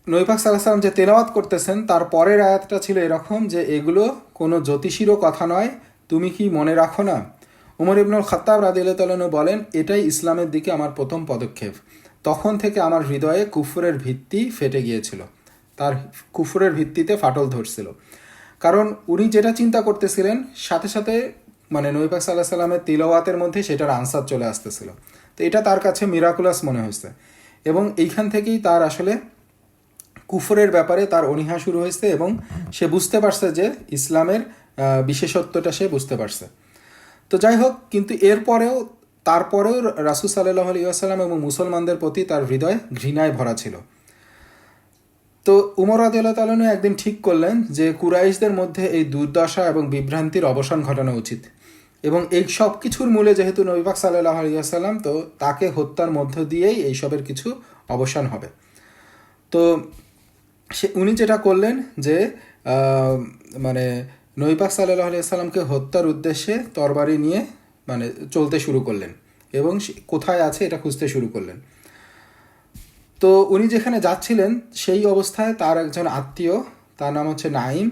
নবী পাক সাল্লাল্লাহু আলাইহি সাল্লাম যে তেলাওয়াত করতেছেন তার পরের আয়াতটা ছিল এরকম যে এগুলো কোনো জ্যোতিষীরও কথা নয়, তুমি কি মনে রাখো না? ওমর ইবনুল খাত্তাব রাদিয়াল্লাহু তাআলা বলেন, এটাই ইসলামের দিকে আমার প্রথম পদক্ষেপ। তখন থেকে আমার হৃদয়ে কুফরের ভিত্তি ফেটে গিয়েছিল, তার কুফরের ভিত্তিতে ফাটল ধরছিল। কারণ উনি যেটা চিন্তা করতেছিলেন সাথে সাথে মানে নবী পাক সাল্লাল্লাহু আলাইহি সাল্লামের তিলাওয়াতের মধ্যে সেটার আনসার চলে আসতেছিল। তো এটা তার কাছে মিরাকুলাস মনে হয়েছে, এবং এইখান থেকেই তার আসলে কুফরের ব্যাপারে তার অনীহা শুরু হয়েছে এবং সে বুঝতে পারছে যে ইসলামের বিশেষত্বটা সে বুঝতে পারছে। তো যাই হোক, কিন্তু তারপরেও রাসূল সাল্লাল্লাহু আলাইহি ওয়াসাল্লাম এবং মুসলমানদের প্রতি তার হৃদয় ঘৃণায় ভরা ছিল। তো উমর রাদিয়াল্লাহু তাআলা একদিন ঠিক করলেন যে কুরাইশদের মধ্যে এই দুর্দশা এবং বিভ্রান্তির অবসান ঘটানো উচিত, এবং এই সব কিছুর মূলে যেহেতু নবী পাক সাল্লাল্লাহু আলাইহি ওয়াসাল্লাম, তো তাকে হত্যার মধ্য দিয়েই এইসবের কিছু অবসান হবে। তো উনি যেটা করলেন যে মানে নবী পাক সাল্লাল্লাহু আলাইহি ওয়াসাল্লামকে হত্যার উদ্দেশ্যে তরবারি নিয়ে মানে চলতে শুরু করলেন এবং কোথায় আছে এটা খুঁজতে শুরু করলেন। তো উনি যেখানে যাচ্ছিলেন সেই অবস্থায় তার একজন আত্মীয়, তার নাম হচ্ছে নাইম,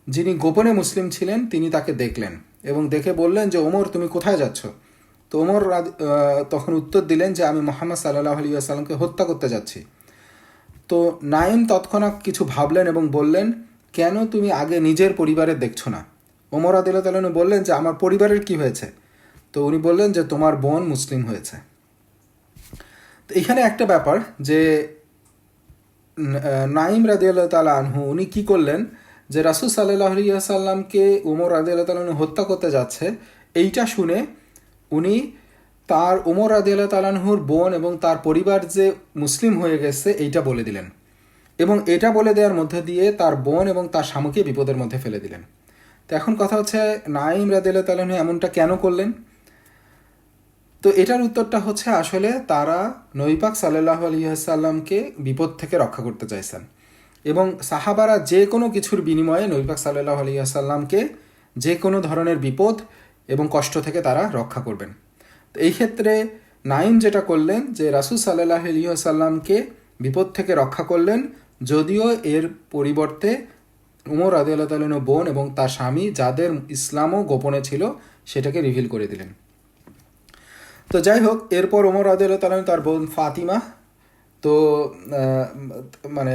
যিনি গোপনে মুসলিম ছিলেন, তিনি তাকে দেখলেন এবং দেখে বললেন যে ওমর, তুমি কোথায় যাচ্ছ? তো ওমর তখন উত্তর দিলেন যে আমি মুহাম্মদ সাল্লাল্লাহু আলাইহি ওয়াসাল্লামকে হত্যা করতে যাচ্ছি। তো নাইম তৎক্ষণাৎ কিছু ভাবলেন এবং বললেন, কেন তুমি আগে নিজের পরিবারের দেখছো না? ওমর রাদিয়াল্লাহু তাআলা বললেন যে আমার পরিবারের কি হয়েছে? তো উনি বললেন যে তোমার বোন মুসলিম হয়েছে। তো এখানে একটা ব্যাপার যে নাইম রাদিয়াল্লাহু তাআলা আনহু উনি কি করলেন যে রাসূল সাল্লাল্লাহু আলাইহি ওয়াসাল্লামকে ওমর রাদিয়াল্লাহু তাআলা হত্যা করতে যাচ্ছে এইটা শুনে উনি তার ওমর রাদিয়াল্লাহু তাআলা আনহুর বোন এবং তার পরিবার যে মুসলিম হয়ে গেছে এইটা বলে দিলেন, এবং এটা বলে দেওয়ার মধ্যে দিয়ে তার বোন এবং তার স্বামীকে বিপদের মধ্যে ফেলে দিলেন। তো এখন কথা হচ্ছে নাইম রাদিয়াল্লাহু তাআলা আনহু এমনটা কেন করলেন? তো এটার উত্তরটা হচ্ছে আসলে তারা নবী পাক সাল্লাল্লাহু আলাইহি ওয়াসাল্লামকে বিপদ থেকে রক্ষা করতে চাইছেন, এবং সাহাবারা যে কোনো কিছুর বিনিময়ে নবী পাক সাল্লাল্লাহু আলাইহি ওয়াসাল্লামকে যে কোনো ধরনের বিপদ এবং কষ্ট থেকে তারা রক্ষা করবেন। তো এই ক্ষেত্রে নাইম যেটা করলেন যে রাসূল সাল্লাল্লাহু আলাইহি ওয়াসাল্লামকে বিপদ থেকে রক্ষা করলেন, যদিও এর পরিবর্তে উমর রাদিয়াল্লাহু তাআলা বোন এবং তার স্বামী যাদের ইসলামও গোপনে ছিল সেটাকে রিভিল করে দিলেন। তো যাই হোক, এরপর ওমর রাদিয়াল্লাহু তাআলা তার বোন ফাতিমা, তো মানে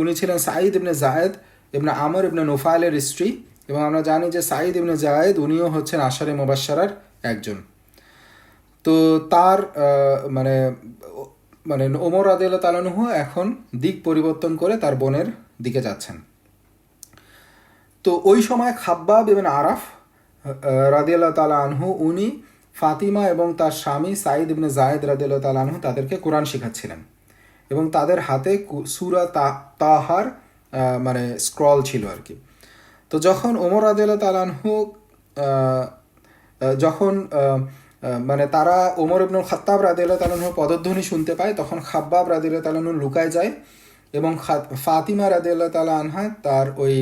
উনি ছিলেন সাঈদ ইবনে জায়েদ ইবনে আমর ইবনে নুফাইলের স্ত্রী, এবং আমরা জানি যে সাঈদ ইবনে জায়েদ উনিও হচ্ছেন আশারে মুবাশশারার একজন। তো তার মানে মানে ওমর রাদিয়াল্লাহু তাআলা এখন দিক পরিবর্তন করে তার বোনের দিকে যাচ্ছেন। তো ওই সময় খাব্বাব ইবনে আরাফ রাদিয়াল্লাহু তাআলা আনহু উনি ফাতিমা এবং তার স্বামী সাঈদ ইবনে জায়েদ রাদিয়াল্লাহু তাআলা আনহু তাদেরকে কোরআন শেখাচ্ছিলেন, এবং তাদের হাতে সূরা তাহার মানে স্ক্রল ছিল আর কি। তো যখন ওমর রাদিয়াল্লাহু তাআলা আনহু যখন মানে তারা ওমর ইবনুল খাত্তাব রাদিয়াল্লাহু তাআলা আনহুর পদধ্বনি শুনতে পায়, তখন খাব্বাব রাদিয়াল্লাহু তাআলা আনহু লুকায় যায়, এবং ফাতিমা রাদিয়াল্লাহু তাআলা আনহা তার ওই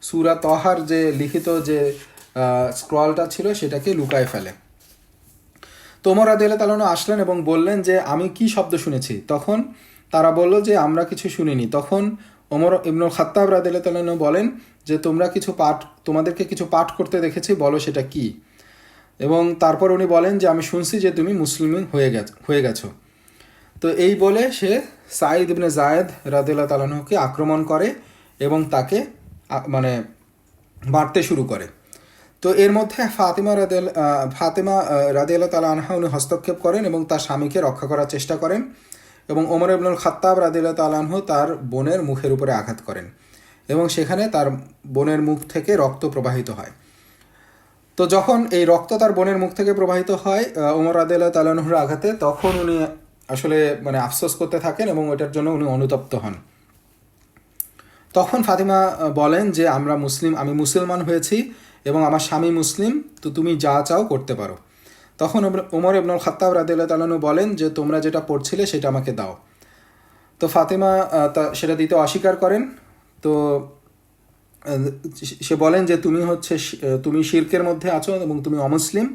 সূরা তাহার যে লিখিত যে স্ক্রলটা ছিল সেটাকে লুকায় ফেলে। তো ওমর রাদিয়াল্লাহু তাআলা আনহু আসলেন এবং বললেন যে আমি কি শব্দ শুনেছি? তখন তারা বলল যে আমরা কিছু শুনিনি। তখন ওমর ইবনুল খাত্তাব রাদিয়াল্লাহু তাআলা আনহু বলেন যে তোমাদেরকে কিছু পাঠ করতে দেখেছি, বলো সেটা কি? এবং তারপর উনি বলেন যে আমি শুনছি যে তুমি মুসলিম হয়ে গেছো। তো এই বলে সে সাঈদ ইবনে জায়েদ রাদিয়াল্লাহু তাআলা আনহুকে আক্রমণ করে এবং তাকে মানে মারতে শুরু করে। তো এর মধ্যে ফাতিমা রাদিয়াল্লাহু তাআলা আনহা উনি হস্তক্ষেপ করেন এবং তার স্বামীকে রক্ষা করার চেষ্টা করেন, এবং ওমর ইবনুল খাত্তাব রাদিয়াল্লাহু তাআলা আনহু তার বোনের মুখের উপরে আঘাত করেন, এবং সেখানে তার বোনের মুখ থেকে রক্ত প্রবাহিত হয়। তো যখন এই রক্ত তার বোনের মুখ থেকে প্রবাহিত হয় ওমর রাদিয়াল্লাহু তাআলা আনহুর আঘাতে, তখন উনি আসলে মানে আফসোস করতে থাকেন এবং ওইটার জন্য উনি অনুতপ্ত হন। তখন ফাতিমা বলেন যে আমি মুসলমান হয়েছি এবং আমার স্বামী মুসলিম, তো তুমি যা চাও করতে পারো। তখন ওমর ইবনুল খাত্তাব রাদিয়াল্লাহু তাআলা আনহু বলেন যে তোমরা যেটা পড়ছিলে সেটা আমাকে দাও। তো ফাতিমা সেটা দিতে অস্বীকার করেন। তো সে বলেন যে তুমি শিরকের মধ্যে আছো এবং তুমি অমুসলিম।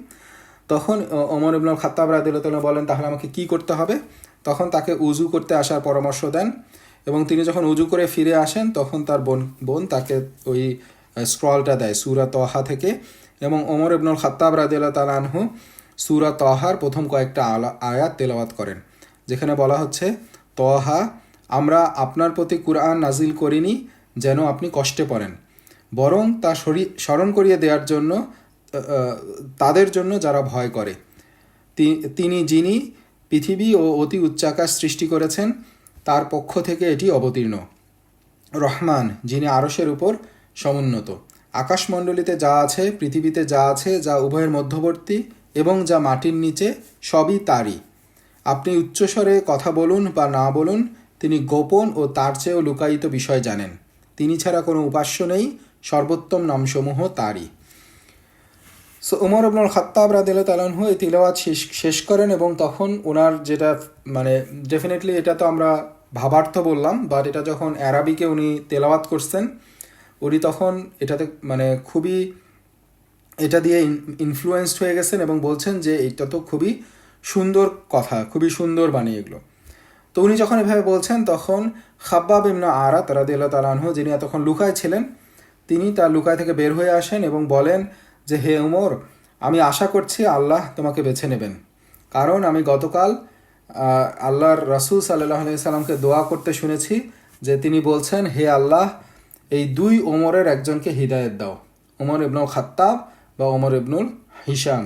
তখন ওমর ইবনুল খাত্তাব রাদিয়াল্লাহু তাআলা বলেন তাহলে আমাকে কি করতে হবে? তখন তাকে উজু করতে আসার পরামর্শ দেন এবং তিনি যখন উজু করে ফিরে আসেন তখন তার বোন তাকে ওই স্ক্রলটা দেয় সূরা তহা থেকে, এবং ওমর ইবনুল খাত্তাব রাদিয়াল্লাহু তাআলা আনহু সূরা তহার প্রথম কয়েকটা আয়াত তেলাওয়াত করেন, যেখানে বলা হচ্ছে, তহা, আমরা আপনার প্রতি কুরআন নাজিল করিনি যেন আপনি কষ্টে পড়েন, বরং তা স্মরণ করিয়ে দেওয়ার জন্য তাদের জন্য যারা ভয় করে। যিনি পৃথিবী ও অতি উচ্চাকাশ সৃষ্টি করেছেন, তার পক্ষ থেকে এটি অবতীর্ণ। রহমান, যিনি আরশের উপর সমুন্নত। আকাশমণ্ডলীতে যা আছে, পৃথিবীতে যা আছে, যা উভয়ের মধ্যবর্তী এবং যা মাটির নিচে, সবই তারই। আপনি উচ্চস্বরে কথা বলুন বা না বলুন, তিনি গোপন ও তার চেয়েও লুকায়িত বিষয় জানেন। তিনি ছাড়া কোনো উপাস্য নেই, সর্বোত্তম নামসমূহ তারই। সো ওমর ইবনুল খাত্তাব রাদিয়াল্লাহু তাআলা আনহু এই তিলাওয়াত শেষ করেন, এবং তখন ওনার যেটা মানে ডেফিনেটলি এটা তো আমরা ভাবার্থ বললাম, বাট এটা যখন অ্যারাবিকে উনি তেলাওয়াত করছেন, উনি তখন এটাতে মানে খুবই এটা দিয়ে ইনফ্লুয়েন্সড হয়ে গেছেন এবং বলছেন যে এটা তো খুবই সুন্দর কথা, খুবই সুন্দর বাণী এগুলো। তো উনি যখন এভাবে বলছেন তখন খাব্বাব ইবনে আরাত রাদিয়াল্লাহু তাআলা আনহু, যিনি তখন লুকায় ছিলেন, তিনি তার লুকায় থেকে বের হয়ে আসেন এবং বলেন যে হে উমর, আমি আশা করছি আল্লাহ তোমাকে বেছে নেবেন, কারণ আমি গতকাল আল্লাহর রাসূল সাল্লাল্লাহু আলাইহি সাল্লামকে দোয়া করতে শুনেছি যে তিনি বলছেন, হে আল্লাহ, এই দুই ওমরের একজনকে হিদায়াত দাও, ওমর ইবনুল খাত্তাব বা ওমর ইবনুল হিশাম।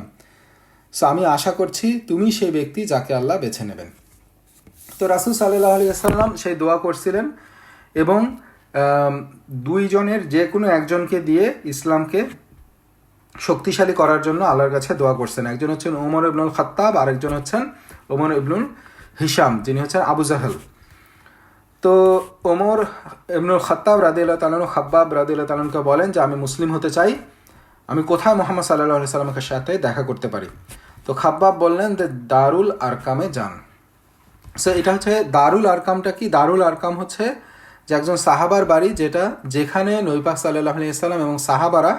সো আমি আশা করছি তুমি সেই ব্যক্তি যাকে আল্লাহ বেছে নেবেন। তো রাসূল সাল্লাল্লাহু আলাইহি সাল্লাম সেই দোয়া করছিলেন এবং দুইজনের যে কোনো একজনকে দিয়ে ইসলামকে শক্তিশালী করার জন্য আল্লাহর কাছে দোয়া করছেন। একজন হচ্ছেন ওমর ইবনুল খাত্তাব, আরেকজন হচ্ছেন ওমর ইবনুল হিশাম, যিনি হচ্ছেন আবু জাহেল। তো ওমর ইবনুল খাত্তাব রাদিয়াল্লাহু তাআলা আনহু খাব্বাব রাদিয়াল্লাহু তাআলা আনহুকে বলেন যে আমি মুসলিম হতে চাই, আমি কোথায় মুহাম্মদ সাল্লাল্লাহু আলাইহি সাল্লামের সাথে দেখা করতে পারি? তো খাব্বাব বললেন যে দারুল আরকামে যান। সো এটা হচ্ছে দারুল আরকামটা কি? দারুল আরকাম হচ্ছে যে একজন সাহাবার বাড়ি, যেখানে নবী পাক সাল্লাল্লাহু আলাইহি সাল্লাম এবং সাহাবারা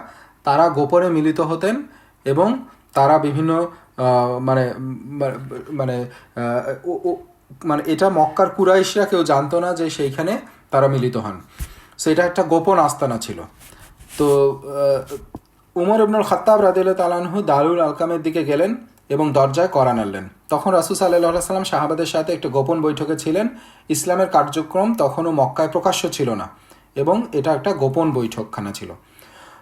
তারা গোপনে মিলিত হতেন এবং তারা বিভিন্ন মানে মানে মানে এটা মক্কার কুরাইশরা কেউ জানতো না যে সেইখানে তারা মিলিত হন। সো এটা একটা গোপন আস্তানা ছিল। তো উমর ইবনুল খাত্তাব রাদিয়াল্লাহু তাআলা আনহু দারুল আরকামের দিকে গেলেন এবং দরজায় কড়া নাড়লেন। তখন রাসূল সাল্লাল্লাহু আলাইহি সাল্লাম সাহাবাদের সাথে একটা গোপন বৈঠকে ছিলেন। ইসলামের কার্যক্রম তখনও মক্কায় প্রকাশ্য ছিল না এবং এটা একটা গোপন বৈঠকখানা ছিল।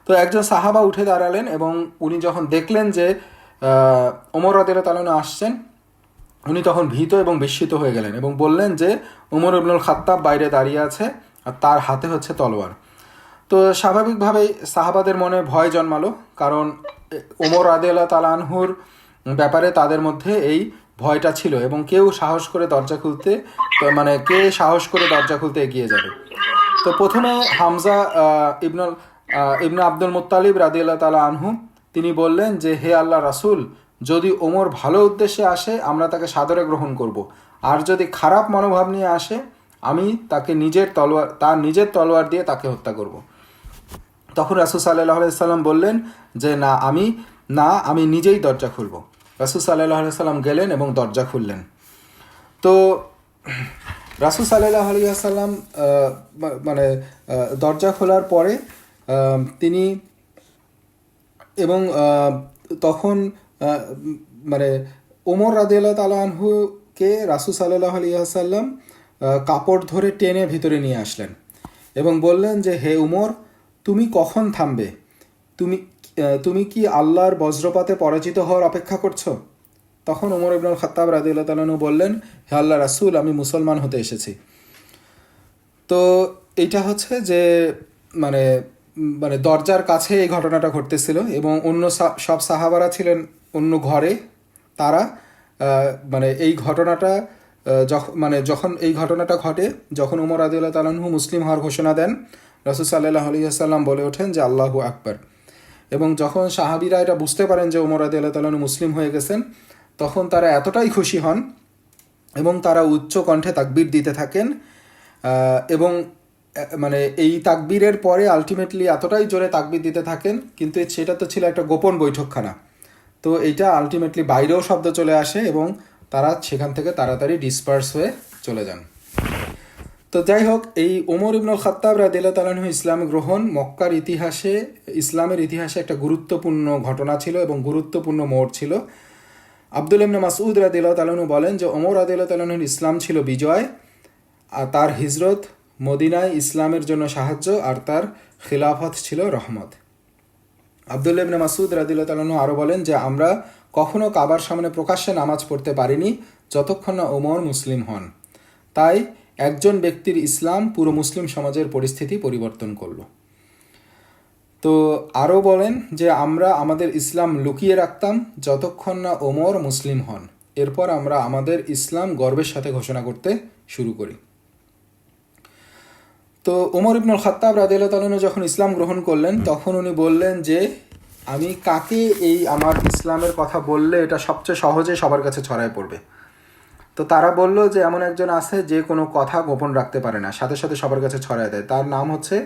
তো একজন সাহাবা উঠে দাঁড়ালেন এবং উনি যখন দেখলেন যে ওমর রাদিয়াল্লাহু তাআলা আনহু আসছেন, উনি তখন ভীত এবং বিস্মিত হয়ে গেলেন এবং বললেন যে ওমর ইবনুল খাত্তাব বাইরে দাঁড়িয়ে আছে আর তার হাতে হচ্ছে তলোয়ার। তো স্বাভাবিকভাবেই সাহাবাদের মনে ভয় জন্মালো, কারণ ওমর রাদিয়াল্লাহু তাআলা আনহুর ব্যাপারে তাদের মধ্যে এই ভয়টা ছিল এবং কে সাহস করে দরজা খুলতে এগিয়ে যাবে। তো প্রথমে হামজা ইবনে আব্দুল মুত্তালিব রাদিয়াল্লাহু তাআলা আনহু তিনি বললেন যে হে আল্লাহ রাসূল, যদি ওমর ভালো উদ্দেশ্যে আসে আমরা তাকে সাদরে গ্রহণ করব, আর যদি খারাপ মনোভাব নিয়ে আসে আমি তার নিজের তলোয়ার দিয়ে তাকে হত্যা করব। তখন রাসূল সাল্লাল্লাহু আলাইহি সাল্লাম বললেন যে আমি নিজেই দরজা খুলব। রাসূল সাল্লাল্লাহু আলাইহি সাল্লাম গেলেন এবং দরজা খুললেন। তো রাসূল সাল্লাল্লাহু আলাইহি সাল্লাম মানে দরজা খোলার পরে তিনি এবং তখন মানে ওমর রাদিয়াল্লাহু তাআলা আনহুকে রাসূল সাল্লাল্লাহু আলাইহি সাল্লাম কাপড় ধরে টেনে ভিতরে নিয়ে আসলেন এবং বললেন যে হে উমর, তুমি কখন থামবে? তুমি কি আল্লাহর বজ্রপাতে পরাজিত হওয়ার অপেক্ষা করছো? তখন ওমর ইবনুল খাত্তাব রাদিয়াল্লাহু তাআলা আনহু বললেন, হে আল্লাহ রাসূল, আমি মুসলমান হতে এসেছি। তো এইটা হচ্ছে যে মানে দরজার কাছে এই ঘটনাটা ঘটতেছিল এবং অন্য সব সাহাবারা ছিলেন অন্য ঘরে। তারা এই ঘটনাটা যখন এই ঘটনাটা ঘটে, যখন ওমর রাদিয়াল্লাহু তাআলা আনহু মুসলিম হওয়ার ঘোষণা দেন, রাসূল সাল্লাল্লাহু আলাইহি ওয়াসাল্লাম বলে ওঠেন যে আল্লাহু আকবার। এবং যখন সাহাবীরা এটা বুঝতে পারেন যে ওমর রাদিয়াল্লাহু তাআলা আনহু মুসলিম হয়ে গেছেন, তখন তারা এতটাই খুশি হন এবং তারা উচ্চ কণ্ঠে তাকবীর দিতে থাকেন। এবং এই তাকবীরের পরে আলটিমেটলি এতটাই জোরে তাকবীর দিতে থাকেন, কিন্তু সেটা তো ছিল একটা গোপন বৈঠকখানা, তো এইটা আলটিমেটলি বাইরেও শব্দ চলে আসে এবং তারা সেখান থেকে তাড়াতাড়ি ডিসপার্স হয়ে চলে যান। তো যাই হোক, এই ওমর ইবনুল খাত্তাব রাদিয়াল্লাহু তাআলা আনহু ইসলাম গ্রহণ ইসলামের ইতিহাসে একটা গুরুত্বপূর্ণ ঘটনা ছিল এবং গুরুত্বপূর্ণ মোড় ছিল। আব্দুল্লাহ ইবনে মাসউদ রাদিয়াল্লাহু তাআলা আনহু বলেন যে ওমর রাদিয়াল্লাহু তাআলা আনহুর ইসলাম ছিল বিজয়, আর তার হিজরত মদিনায় ইসলামের জন্য সাহায্য, আর তার খিলাফত ছিল রহমত। আব্দুল্লাহ ইবনে মাসউদ রাদিয়াল্লাহু তাআলা আনহু আরও বলেন যে আমরা কখনো কাবার সামনে প্রকাশ্যে নামাজ পড়তে পারিনি যতক্ষণ না ওমর মুসলিম হন। তাই একজন ব্যক্তির ইসলাম পুরো মুসলিম সমাজের পরিস্থিতি পরিবর্তন করল। তো আরও বলেন যে আমরা আমাদের ইসলাম লুকিয়ে রাখতাম যতক্ষণ না ওমর মুসলিম হন। এরপর আমরা আমাদের ইসলাম গর্বের সাথে ঘোষণা করতে শুরু করি। তো ওমর ইবনুল খাত্তাব রাদিয়াল্লাহু তাআলা আনহু যখন ইসলাম গ্রহণ করলেন, তখন উনি বললেন যে আমি কাকে এই আমার ইসলামের কথা বললে এটা সবচেয়ে সহজে সবার কাছে ছড়ায় পড়বে। তো তারা বলল যে এমন একজন আছে যে কোনো কথা গোপন রাখতে পারে না, সাথে সাথে সবার কাছে ছড়ায় দেয়, তার নাম হচ্ছে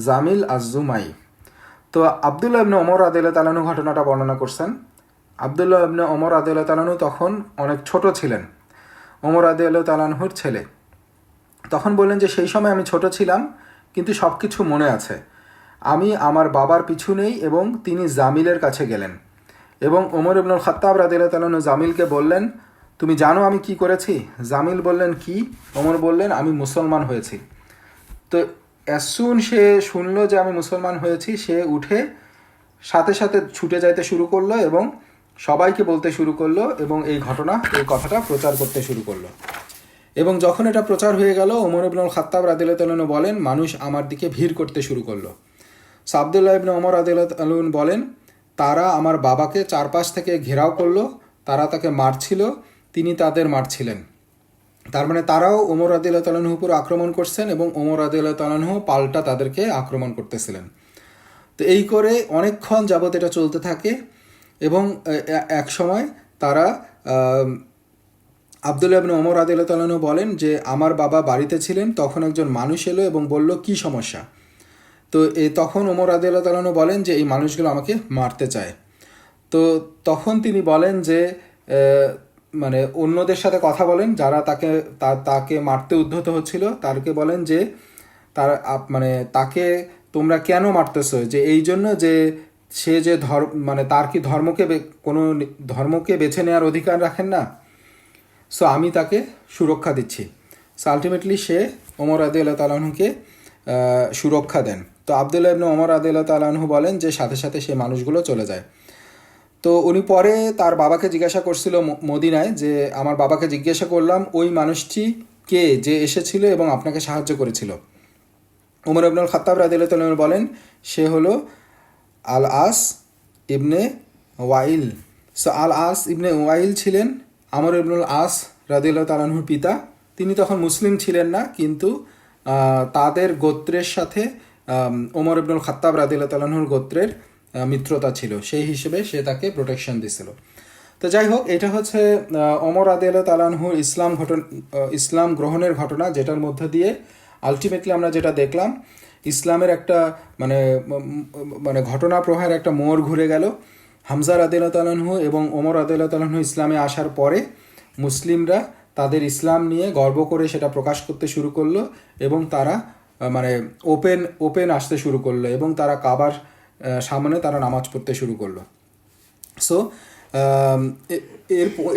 জামিল আজ-জুমাই। তো আব্দুল্লাহ ইবনে ওমর রাদিয়াল্লাহু তাআলা আনহু ঘটনাটা বর্ণনা করছেন। আব্দুল্লাহ ইবনে ওমর রাদিয়াল্লাহু তাআলা আনহু তখন অনেক ছোট ছিলেন, ওমর রাদিয়াল্লাহু তাআলা আনহুর ছেলে। তখন বললেন যে সেই সময় আমি ছোট ছিলাম, কিন্তু সব কিছু মনে আছে। আমি আমার বাবার পিছু নেই এবং তিনি জামিলের কাছে গেলেন এবং ওমর ইবনুল খাত্তাব রাদিয়াল্লাহু তাআলা আনহু জামিলকে বললেন, তুমি জানো আমি কি করেছি? জামিল বললেন, কি? ওমর বললেন, আমি মুসলমান হয়েছি। তো অ্যাসুন সে শুনলো যে আমি মুসলমান হয়েছি, সে উঠে সাথে সাথে ছুটে যাইতে শুরু করলো এবং সবাইকে বলতে শুরু করলো এবং এই কথাটা প্রচার করতে শুরু করলো। এবং যখন এটা প্রচার হয়ে গেল, ওমর ইবনুল খাত্তাব রাদিয়াল্লাহু তাআলা আনহু বলেন, মানুষ আমার দিকে ভিড় করতে শুরু করলো। সো আব্দুল্লাহ ইবনে ওমর রাদিয়াল্লাহু তাআলা আনহু বলেন, তারা আমার বাবাকে চারপাশ থেকে ঘেরাও করলো, তারা তাকে মারছিল, তিনি তাদের মারছিলেন। তার মানে তারাও ওমর রাদিয়াল্লাহু তাআলা আনহুর উপর আক্রমণ করছেন এবং ওমর রাদিয়াল্লাহু তাআলা আনহু পাল্টা তাদেরকে আক্রমণ করতেছিলেন। তো এই করে অনেকক্ষণ যাবৎ এটা চলতে থাকে এবং এক সময় তারা আব্দুল্লাহ ইবনে ওমর রাদিয়াল্লাহু তাআলা আনহু বলেন যে আমার বাবা বাড়িতে ছিলেন, তখন একজন মানুষ এলো এবং বলল, কি সমস্যা? তো তখন ওমর রাদিয়াল্লাহু তাআলা আনহু বলেন যে এই মানুষগুলো আমাকে মারতে চায়। তো তখন তিনি বলেন যে অন্যদের সাথে কথা বলেন, যারা তাকে মারতে উদ্ধত হচ্ছিল, তারকে বলেন যে তাকে তোমরা কেন মারতেছো? যে এই জন্য যে সে যে তার কি কোনো ধর্মকে বেছে নেওয়ার অধিকার রাখেন না? সো আমি তাকে সুরক্ষা দিচ্ছি। সো আলটিমেটলি সে ওমর রাদিয়াল্লাহু তাআলা আনহুকে সুরক্ষা দেন। তো আব্দুল্লাহ ইবনে ওমর রাদিয়াল্লাহু তাআলা আনহু বলেন যে সাথে সাথে সেই মানুষগুলো চলে যায়। তো উনি পরে তার বাবাকে জিজ্ঞাসা করছিল মদিনায়, যে আমার বাবাকে জিজ্ঞাসা করলাম ওই মানুষটি কে যে এসেছিল এবং আপনাকে সাহায্য করেছিল? ওমর ইবনুল খাত্তাব রাদিয়াল্লাহু তাআলা আনহু বলেন, সে হলো আল আস ইবনে ওয়াইল। সো আল আস ইবনে ওয়াইল ছিলেন আমর ইবনুল আস রাদিয়াল্লাহু তাআলা আনহুর পিতা। তিনি তখন মুসলিম ছিলেন না, কিন্তু তাদের গোত্রের সাথে ওমর ইবনুল খাত্তাব রাদিয়াল্লাহু তাআলা আনহুর গোত্রের মিত্রতা ছিল, সেই হিসেবে সে তাকে প্রোটেকশন দিছিল। তো যাই হোক, এটা হচ্ছে ওমর রাদিয়াল্লাহু তাআলা আনহুর ইসলাম গ্রহণের ঘটনা, যেটার মধ্যে দিয়ে আলটিমেটলি আমরা যেটা দেখলাম, ইসলামের একটা ঘটনা প্রবাহের একটা মোড় ঘুরে গেল। হামজা রাদিয়াল্লাহু তাআলা আনহু এবং ওমর রাদিয়াল্লাহু তাআলা আনহু ইসলামে আসার পরে মুসলিমরা তাদের ইসলাম নিয়ে গর্ব করে সেটা প্রকাশ করতে শুরু করলো এবং তারা ওপেন আসতে শুরু করলো এবং তারা কাবার সামনে তারা নামাজ পড়তে শুরু করলো। সো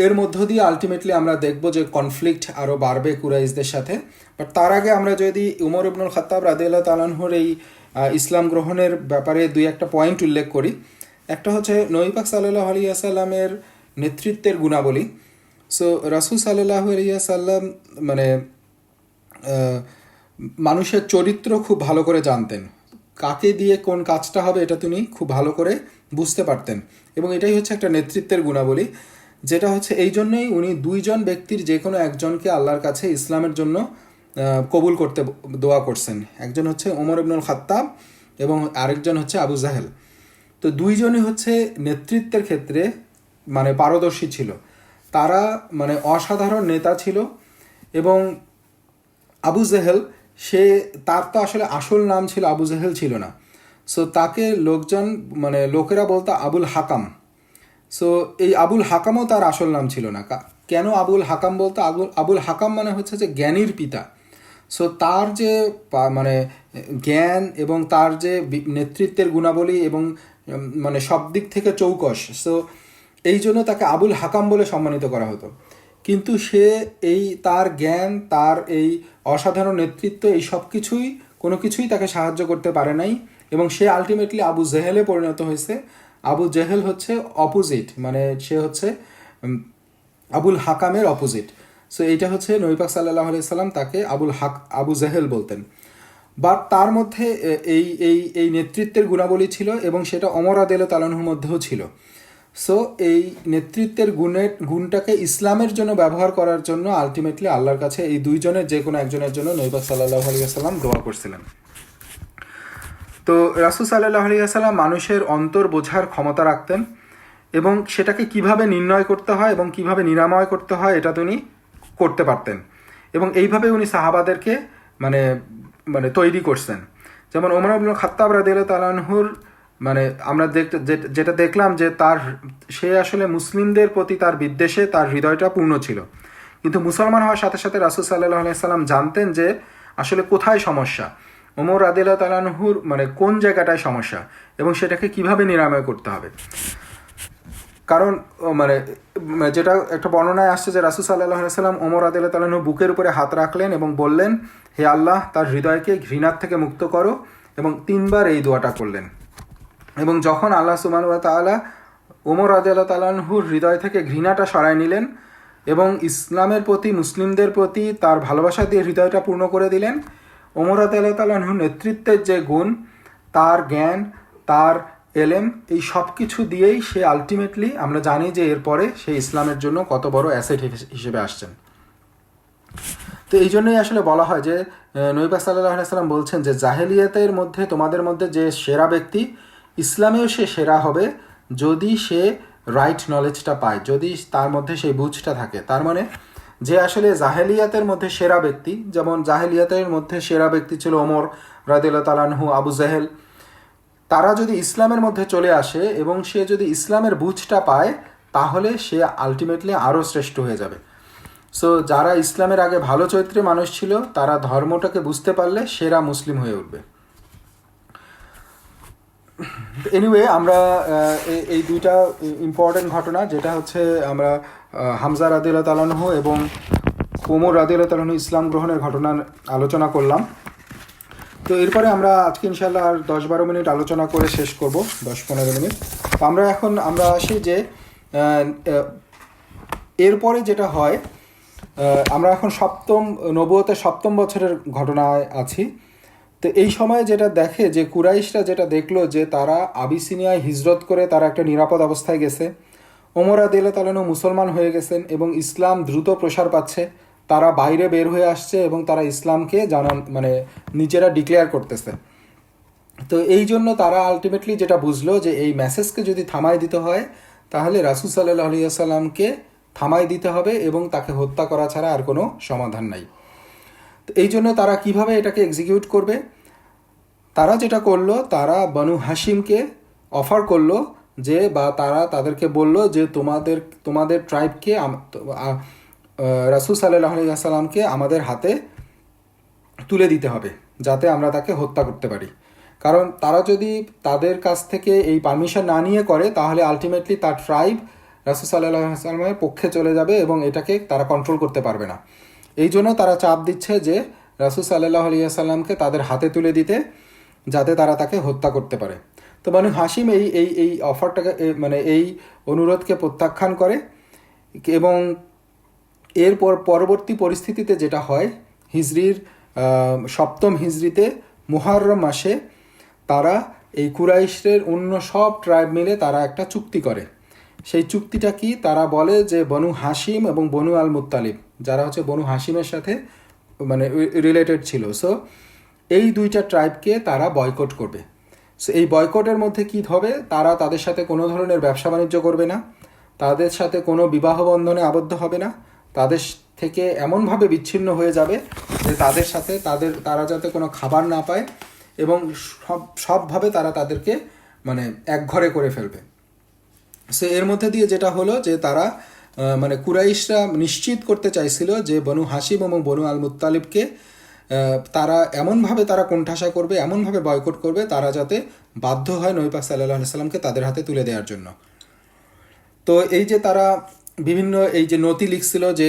এর মধ্য দিয়ে আলটিমেটলি আমরা দেখব যে কনফ্লিক্ট আরও বাড়বে কুরাইশদের সাথে। বাট তার আগে আমরা যদি উমর ইবনুল খাত্তাব রাদিয়াল্লাহু তাআলা আনহুর এই ইসলাম গ্রহণের ব্যাপারে দুই একটা পয়েন্ট উল্লেখ করি। একটা হচ্ছে নবী পাক সাল্লাল্লাহু আলাইহি ওয়াসাল্লামের নেতৃত্বের গুণাবলী। সো রাসূল সাল্লাল্লাহু আলাইহি ওয়াসাল্লাম মানুষের চরিত্র খুব ভালো করে জানতেন, কাকে দিয়ে কোন কাজটা হবে এটা তিনি খুব ভালো করে বুঝতে পারতেন, এবং এটাই হচ্ছে একটা নেতৃত্বের গুণাবলী যেটা হচ্ছে এই জন্যই উনি দুইজন ব্যক্তির যে কোনো একজনকে আল্লাহর কাছে ইসলামের জন্য কবুল করতে দোয়া করছেন। একজন হচ্ছে ওমর ইবনুল খাত্তাব এবং আরেকজন হচ্ছে আবু জাহেল। তো দুইজনই হচ্ছে নেতৃত্বের ক্ষেত্রে মানে পারদর্শী ছিল, তারা মানে অসাধারণ নেতা ছিল। এবং আবু জেহেল, তার তো আসলে আসল নাম ছিল আবু জেহেল ছিল না। সো তাকে মানে লোকেরা বলতো আবুল হাকাম। সো এই আবুল হাকামও তার আসল নাম ছিল না। কেন আবুল হাকাম বলতো? আবুল হাকাম মানে হচ্ছে যে জ্ঞানীর পিতা। সো তার যে মানে জ্ঞান এবং তার যে নেতৃত্বের গুণাবলী এবং মানে সব দিক থেকে চৌকস, সো এই জন্য তাকে আবুল হাকাম বলে সম্মানিত করা হতো। কিন্তু সে তার জ্ঞান, তার এই অসাধারণ নেতৃত্ব, এই সব কিছুই কোনো কিছুই তাকে সাহায্য করতে পারে নাই এবং সে আলটিমেটলি আবু জেহেলে পরিণত হয়েছে। আবু জেহেল হচ্ছে অপোজিট, মানে সে হচ্ছে আবুল হাকামের অপোজিট। সো এইটা হচ্ছে নবী পাক সাল্লাল্লাহু আলাইহি সাল্লাম তাকে আবু জেহেল বলতেন। বাট তার মধ্যে এই নেতৃত্বের গুণাবলী ছিল এবং সেটা ওমর রাদিয়াল্লাহু তাআলা আনহুর মধ্যেও ছিল। সো এই নেতৃত্বের গুণটাকে ইসলামের জন্য ব্যবহার করার জন্য আলটিমেটলি আল্লাহর কাছে এই দুইজনের যে কোনো একজনের জন্য নবী পাক সাল্লাল্লাহু আলাইহি ওয়াসাল্লাম দোয়া করছিলেন। তো রাসূল সাল্লাল্লাহু আলাইহি ওয়াসাল্লাম মানুষের অন্তর বোঝার ক্ষমতা রাখতেন এবং সেটাকে কিভাবে নির্ণয় করতে হয় এবং কিভাবে নিরাময় করতে হয় এটা তিনি করতে পারতেন। এবং এইভাবে উনি সাহাবাদেরকে মানে মানে তৈরি করছেন। যেমন ওমর ইবনুল খাত্তাব রাদিয়াল্লাহু তাআলা আনহুর মানে আমরা যেটা দেখলাম যে সে আসলে মুসলিমদের প্রতি তার বিদ্বেষে তার হৃদয়টা পূর্ণ ছিল। কিন্তু মুসলমান হওয়ার সাথে সাথে রাসূল সাল্লাল্লাহু আলাইহি সাল্লাম জানতেন যে আসলে কোথায় সমস্যা, ওমর রাদিয়াল্লাহু তাআলা আনহুর মানে কোন জায়গাটায় সমস্যা এবং সেটাকে কিভাবে নিরাময় করতে হবে। কারণ মানে যেটা একটা বর্ণনায় আসছে যে রাসূল সাল্লাল্লাহু আলাইহি সাল্লাম ওমর রাদিয়াল্লাহু তাআলা আনহুর বুকের উপরে হাত রাখলেন এবং বললেন, হে আল্লাহ, তার হৃদয়কে ঘৃণার থেকে মুক্ত করো, এবং 3 বার এই দোয়াটা করলেন। এবং যখন আল্লাহ সুবহানাহু ওয়া তাআলা ওমর রাদিয়াল্লাহু তাআলা আনহুর হৃদয় থেকে ঘৃণাটা সরায় নিলেন এবং ইসলামের প্রতি, মুসলিমদের প্রতি তার ভালোবাসা দিয়ে হৃদয়টা পূর্ণ করে দিলেন, ওমর রাদিয়াল্লাহু তাআলা আনহুর নেতৃত্বের যে গুণ, তার জ্ঞান, তার এলেম, এই সব কিছু দিয়েই সে আলটিমেটলি আমরা জানি যে এরপরে সে ইসলামের জন্য কত বড় অ্যাসেট হিসেবে আসছেন। তো এই জন্যই আসলে বলা হয় যে নবী পাক সাল্লাল্লাহু আলাইহি সাল্লাম বলছেন যে জাহেলিয়াতের মধ্যে তোমাদের মধ্যে যে সেরা ব্যক্তি, ইসলামেও সে সেরা হবে যদি সে রাইট নলেজটা পায়, যদি তার মধ্যে সেই বুঝটা থাকে। তার মানে যে আসলে জাহেলিয়াতের মধ্যে সেরা ব্যক্তি, যেমন জাহেলিয়াতের মধ্যে সেরা ব্যক্তি ছিল ওমর রাদিয়াল্লাহু তাআলা আনহু, আবু জাহেল, তারা যদি ইসলামের মধ্যে চলে আসে এবং সে যদি ইসলামের বুঝটা পায় তাহলে সে আলটিমেটলি আরও শ্রেষ্ঠ হয়ে যাবে। সো যারা ইসলামের আগে ভালো চরিত্রের মানুষ ছিল তারা ধর্মটাকে বুঝতে পারলে সেরা মুসলিম হয়ে উঠবে। এনিওয়ে, আমরা এই দুইটা ইম্পর্টেন্ট ঘটনা, যেটা হচ্ছে আমরা হামজা রাদিয়াল্লাহু তাআলা আনহু এবং ওমর রাদিয়াল্লাহু তাআলা আনহু ইসলাম গ্রহণের ঘটনা আলোচনা করলাম। তো এরপরে আমরা আজকে ইনশাআল্লাহ আর 10-12 মিনিট আলোচনা করে শেষ করব, 10-15 মিনিট। তো আমরা আসি যে এরপরে যেটা হয়, আমরা এখন নবুয়তের 7ম বছরের ঘটনায় আছি। তো এই সময়ে যেটা দেখে যে কুরাইশরা যেটা দেখলো যে তারা আবিসিনিয়ায় হিজরত করে তারা একটা নিরাপদ অবস্থায় গেছে, ওমর রাদিয়াল্লাহু তাআলা আনহু মুসলমান হয়ে গেছেন এবং ইসলাম দ্রুত প্রসার পাচ্ছে, তারা বাইরে বের হয়ে আসছে এবং তারা ইসলামকে মানে নিজেরা ডিক্লেয়ার করতেছে। তো এই জন্য তারা আলটিমেটলি যেটা বুঝলো যে এই মেসেজকে যদি থামাই দিতে হয় তাহলে রাসূল সাল্লাল্লাহু আলাইহি ওয়াসাল্লামকে থামাই দিতে হবে এবং তাকে হত্যা করা ছাড়া আর কোনো সমাধান নাই। তো এই জন্য তারা কিভাবে এটাকে এক্সিকিউট করবে, তারা যেটা করলো, তারা বনু হাশিমকে অফার করলো যে, বা তাদেরকে বলল যে তোমাদের ট্রাইবকে রাসূল সাল্লাল্লাহু আলাইহি ওয়াসাল্লামকে আমাদের হাতে তুলে দিতে হবে যাতে আমরা তাকে হত্যা করতে পারি। কারণ তারা যদি তাদের কাছ থেকে এই পারমিশন না নিয়ে করে তাহলে আলটিমেটলি তার ট্রাইব রাসূল সাল্লাল্লাহু আলাইহি ওয়াসাল্লামের পক্ষে চলে যাবে এবং এটাকে তারা কন্ট্রোল করতে পারবে না। এই জন্য তারা চাপ দিচ্ছে যে রাসূল সাল্লাল্লাহু আলাইহি ওয়াসাল্লামকে তাদের হাতে তুলে দিতে, যাতে তারা তাকে হত্যা করতে পারে। তো বনু হাশিম এই অফারটাকে মানে এই অনুরোধকে প্রত্যাখ্যান করে এবং এরপর পরবর্তী পরিস্থিতিতে যেটা হয়, হিজরির 7ম হিজরিতে মুহররম মাসে তারা এই কুরাইশের অন্য সব ট্রাইব মিলে তারা একটা চুক্তি করে সেই চুক্তিটা কি, তারা বলে যে বনু হাশিম এবং বনু আল মুত্তালিব, যারা হচ্ছে বনু হাশিমের সাথে মানে রিলেটেড ছিল, সো এই দুইটা ট্রাইবকে তারা বয়কট করবে। সো এই বয়কটের মধ্যে কী হবে, তারা তাদের সাথে কোনো ধরনের ব্যবসা বাণিজ্য করবে না, তাদের সাথে কোনো বিবাহ বন্ধনে আবদ্ধ হবে না, তাদের থেকে এমনভাবে বিচ্ছিন্ন হয়ে যাবে যে তাদের সাথে তারা যাতে কোনো খাবার না পায়, এবং সবভাবে তারা তাদেরকে মানে একঘরে করে ফেলবে। সো এর মধ্যে দিয়ে যেটা হলো যে তারা মানে কুরাইশরা নিশ্চিত করতে চাইছিল যে বনু হাশিম এবং বনু আল মুত্তালিবকে তারা এমনভাবে তারা কোণঠাসা করবে, এমনভাবে বয়কট করবে, তারা যাতে বাধ্য হয় নবী পাক সাল্লাল্লাহু আলাইহি সাল্লামকে তাদের হাতে তুলে দেওয়ার জন্য। তো এই যে তারা বিভিন্ন এই যে নথি লিখছিল, যে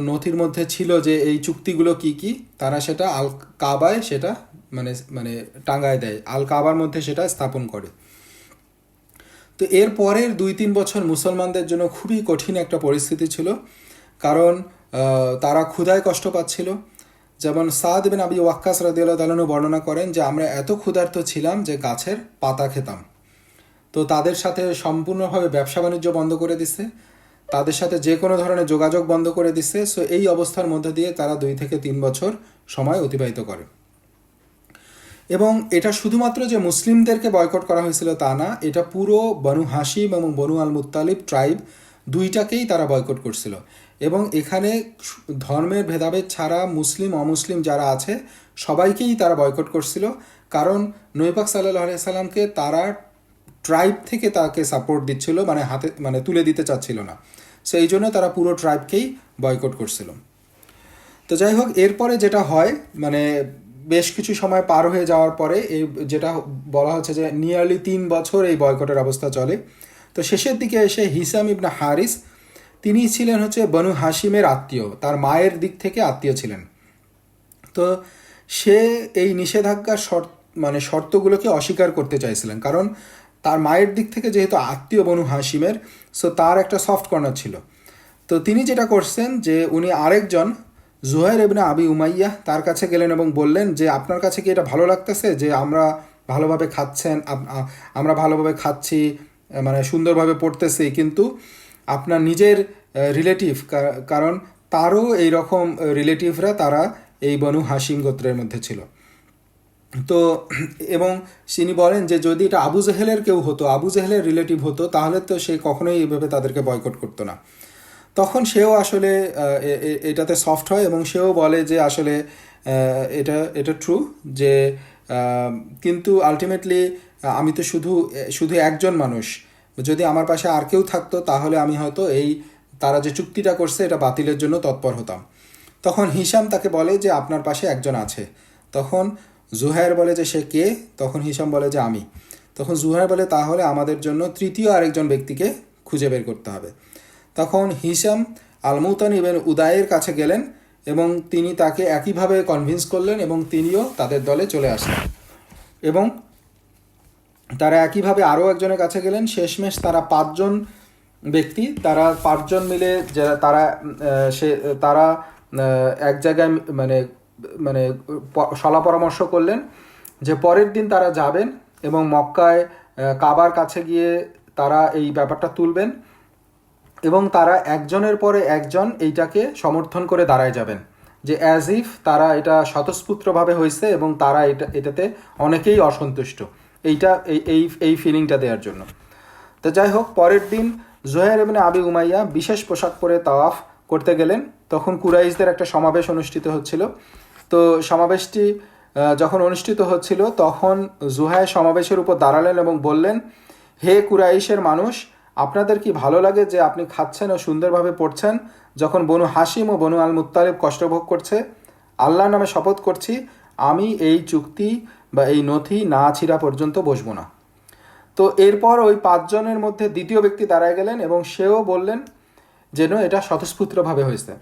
নথির মধ্যে ছিল যে এই চুক্তিগুলো কি কি, তারা সেটা আল কাবায় সেটা মানে মানে টাঙ্গায় দেয়, আল কাবার মধ্যে সেটা স্থাপন করে। তো এর পরের 2-3 বছর মুসলমানদের জন্য খুবই কঠিন একটা পরিস্থিতি ছিল, কারণ তারা ক্ষুধায় কষ্ট পাচ্ছিল। যেমন সাদ বিন আবি ওয়াক্কাস রাদিয়াল্লাহু তাআলা বর্ণনা করেন যে আমরা এত ক্ষুধার্ত ছিলাম যে গাছের পাতা খেতাম। তো তাদের সাথে সম্পূর্ণভাবে ব্যবসা বাণিজ্য বন্ধ করে দিছে, তাদের সাথে যে কোনো ধরনের যোগাযোগ বন্ধ করে দিছে। সো এই অবস্থার মধ্যে দিয়ে তারা 2 থেকে 3 বছর সময় অতিবাহিত করে। এবং এটা শুধুমাত্র যে মুসলিমদেরকে বয়কট করা হয়েছিল তা না, এটা পুরো বনু হাশিম এবং বনু আল মুত্তালিব ট্রাইব দুইটাকেই তারা বয়কট করছিল। এবং এখানে ধর্মের ভেদাভেদ ছাড়া মুসলিম অমুসলিম যারা আছে সবাইকেই তারা বয়কট করছিল, কারণ নবী পাক সাল্লাল্লাহু আলাইহি সাল্লামকে তারা ট্রাইব থেকে তাকে সাপোর্ট দিচ্ছিল, মানে হাতে মানে তুলে দিতে চাচ্ছিল না। সো এই জন্য তারা পুরো ট্রাইবকেই বয়কট করছিল। তো যাই হোক, এরপরে যেটা হয় মানে বেশ কিছু সময় পার হয়ে যাওয়ার পরে এই যেটা বলা হচ্ছে যে নিয়ারলি 3 বছর এই বয়কটের অবস্থা চলে। তো শেষের দিকে এসে হিসাম ইবনে হারিস, তিনি ছিলেন হচ্ছে বনু হাশিমের আত্মীয়, তার মায়ের দিক থেকে আত্মীয় ছিলেন। তো সে এই নিষেধাজ্ঞার শর্তগুলোকে অস্বীকার করতে চাইছিলেন, কারণ তার মায়ের দিক থেকে যেহেতু আত্মীয় বনু হাশিমের, সো তার একটা সফট কর্নার ছিল। তো তিনি যেটা করছেন যে উনি আরেকজন জুহাইর ইবনে আবি উমাইয়া তার কাছে গেলেন এবং বললেন যে আপনার কাছে কি এটা ভালো লাগতেছে যে আমরা ভালোভাবে খাচ্ছেন, আমরা ভালোভাবে খাচ্ছি, মানে সুন্দরভাবে পড়তেছি, কিন্তু আপনার নিজের রিলেটিভ, কারণ তারও এই রকম রিলেটিভরা তারা এই বনু হাশিম গোত্রের মধ্যে ছিল। তো এবং তিনি বলেন যে যদি এটা আবু জেহেলের কেউ হতো, আবু জেহেলের রিলেটিভ হতো, তাহলে তো সে কখনোই এইভাবে তাদেরকে বয়কট করতো না। তখন সেও আসলে এটাতে সফট হয় এবং সেও বলে যে আসলে এটা ট্রু, যে কিন্তু আলটিমেটলি আমি তো শুধু একজন মানুষ, যদি আমার পাশে আর কেউ থাকতো তাহলে আমি হয়তো তারা যে চুক্তিটা করছে এটা বাতিলের জন্য তৎপর হতাম। তখন হিসাম তাকে বলে যে আপনার পাশে একজন আছে। তখন জুহাইর বলে যে সে কে? তখন হিসাম বলে যে আমি। তখন জুহাইর বলে তাহলে আমাদের জন্য তৃতীয় আরেকজন ব্যক্তিকে খুঁজে বের করতে হবে। তখন হিসাম আল-মুতানি ইবনে উদাইয়ের কাছে গেলেন এবং তিনি তাকে একইভাবে কনভিন্স করলেন এবং তিনিও তাদের দলে চলে আসলেন। এবং তারা একইভাবে আরও একজনের কাছে গেলেন। শেষমেশ তারা 5 জন ব্যক্তি, তারা 5 জন মিলে তারা এক জায়গায় মানে সলা পরামর্শ করলেন যে পরের দিন তারা যাবেন এবং মক্কায় কাবার কাছে গিয়ে তারা এই ব্যাপারটা তুলবেন এবং তারা একজনের পরে একজন এইটাকে সমর্থন করে দাঁড়ায় যাবেন, যে অ্যাজ ইফ তারা এটা স্বতঃস্ফূর্তভাবে হয়েছে এবং তারা এটাতে অনেকেই অসন্তুষ্ট, এই ফিলিংটা দেওয়ার জন্য। তো যাই হোক, পরের দিন জুহাইর ইবনে আবি উমাইয়া বিশেষ পোশাক পরে তাওয়াফ করতে গেলেন। তখন কুরাইশদের একটা সমাবেশ অনুষ্ঠিত হচ্ছিল। তো সমাবেশটি যখন অনুষ্ঠিত হচ্ছিল তখন জুহাইর সমাবেশের উপর দাঁড়ালেন এবং বললেন, হে কুরাইশের মানুষ, আপনাদের কি ভালো লাগে যে আপনি খাচ্ছেন ও সুন্দরভাবে পড়ছেন যখন বনু হাশিম ও বনু আল মুত্তালিব কষ্টভোগ করছে? আল্লাহর নামে শপথ করছি, আমি এই চুক্তি বা এই নথি না ছিঁড়া পর্যন্ত বসবো না। তো এরপর ওই 5 জনের মধ্যে দ্বিতীয় ব্যক্তি দাঁড়ায় গেলেন এবং সেও বললেন যেন এটা স্বতঃস্ফূর্তভাবে হয়েছে।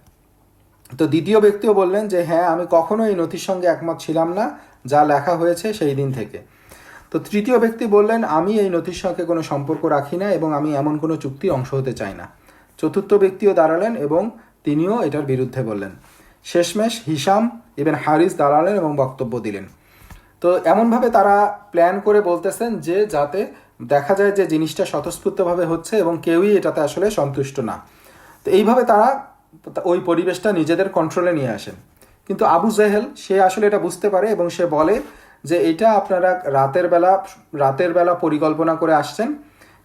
তো দ্বিতীয় ব্যক্তিও বললেন যে হ্যাঁ, আমি কখনো এই নথির সঙ্গে একমত ছিলাম না যা লেখা হয়েছে সেই দিন থেকে। তো তৃতীয় ব্যক্তি বললেন, আমি এই নথির সঙ্গে কোনো সম্পর্ক রাখি না এবং আমি এমন কোনো চুক্তির অংশ হতে চাই না। চতুর্থ ব্যক্তিও দাঁড়ালেন এবং তিনিও এটার বিরুদ্ধে বললেন। শেষমেশ হিসাম ইবনে হারিস দাঁড়ালেন এবং বক্তব্য দিলেন। তো এমনভাবে তারা প্ল্যান করে বলতেছেন যে যাতে দেখা যায় যে জিনিসটা স্বতঃস্ফূর্তভাবে হচ্ছে এবং কেউই এটাতে আসলে সন্তুষ্ট না। তো এইভাবে তারা ওই পরিবেশটা নিজেদের কন্ট্রোলে নিয়ে আসেন। কিন্তু আবু জেহেল সে আসলে এটা বুঝতে পারে এবং সে বলে যে এটা আপনারা রাতের বেলা পরিকল্পনা করে আসছেন,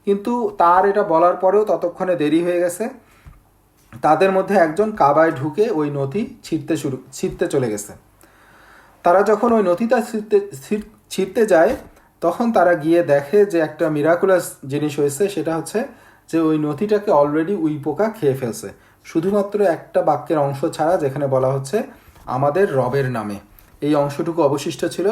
কিন্তু তার এটা বলার পরেও ততক্ষণে দেরি হয়ে গেছে। তাদের মধ্যে একজন কাবায় ঢুকে ওই নথি ছিঁড়তে চলে গেছে। তারা যখন ওই নথিটা ছিঁড়তে যায় তখন তারা গিয়ে দেখে যে একটা মিরাকুলাস জিনিস হয়েছে, সেটা হচ্ছে যে ওই নথিটাকে অলরেডি উই পোকা খেয়ে ফেলছে, শুধুমাত্র একটা বাক্যের অংশ ছাড়া যেখানে বলা হচ্ছে আমাদের রবের নামে। এই অংশটুকু অবশিষ্ট ছিল,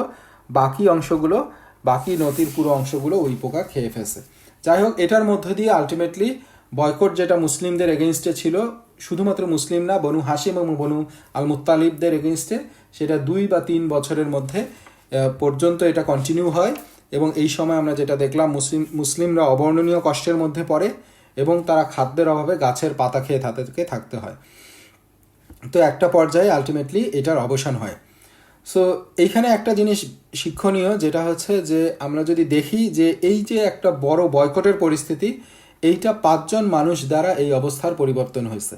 বাকি নথির পুরো অংশগুলো উই পোকা খেয়ে ফেলছে। যাই হোক, এটার মধ্য দিয়ে আলটিমেটলি বয়কট যেটা মুসলিমদের এগেনস্টে ছিল, শুধুমাত্র মুসলিম না, বনু হাশিম এবং বনু আল মুত্তালিবদের এগেনস্টে, সেটা 2 বা 3 বছরের মধ্যে পর্যন্ত এটা কন্টিনিউ হয়। এবং এই সময় আমরা যেটা দেখলাম, মুসলিমরা অবর্ণনীয় কষ্টের মধ্যে পড়ে এবং তারা খাদ্যের অভাবে গাছের পাতা খেয়ে তাদেরকে থাকতে হয়। তো একটা পর্যায়ে আলটিমেটলি এটার অবসান হয়। সো এইখানে একটা জিনিস শিক্ষণীয়, যেটা হচ্ছে যে আমরা যদি দেখি যে এই যে একটা বড় বয়কটের পরিস্থিতি, এইটা 5 জন মানুষ দ্বারা এই অবস্থার পরিবর্তন হয়েছে।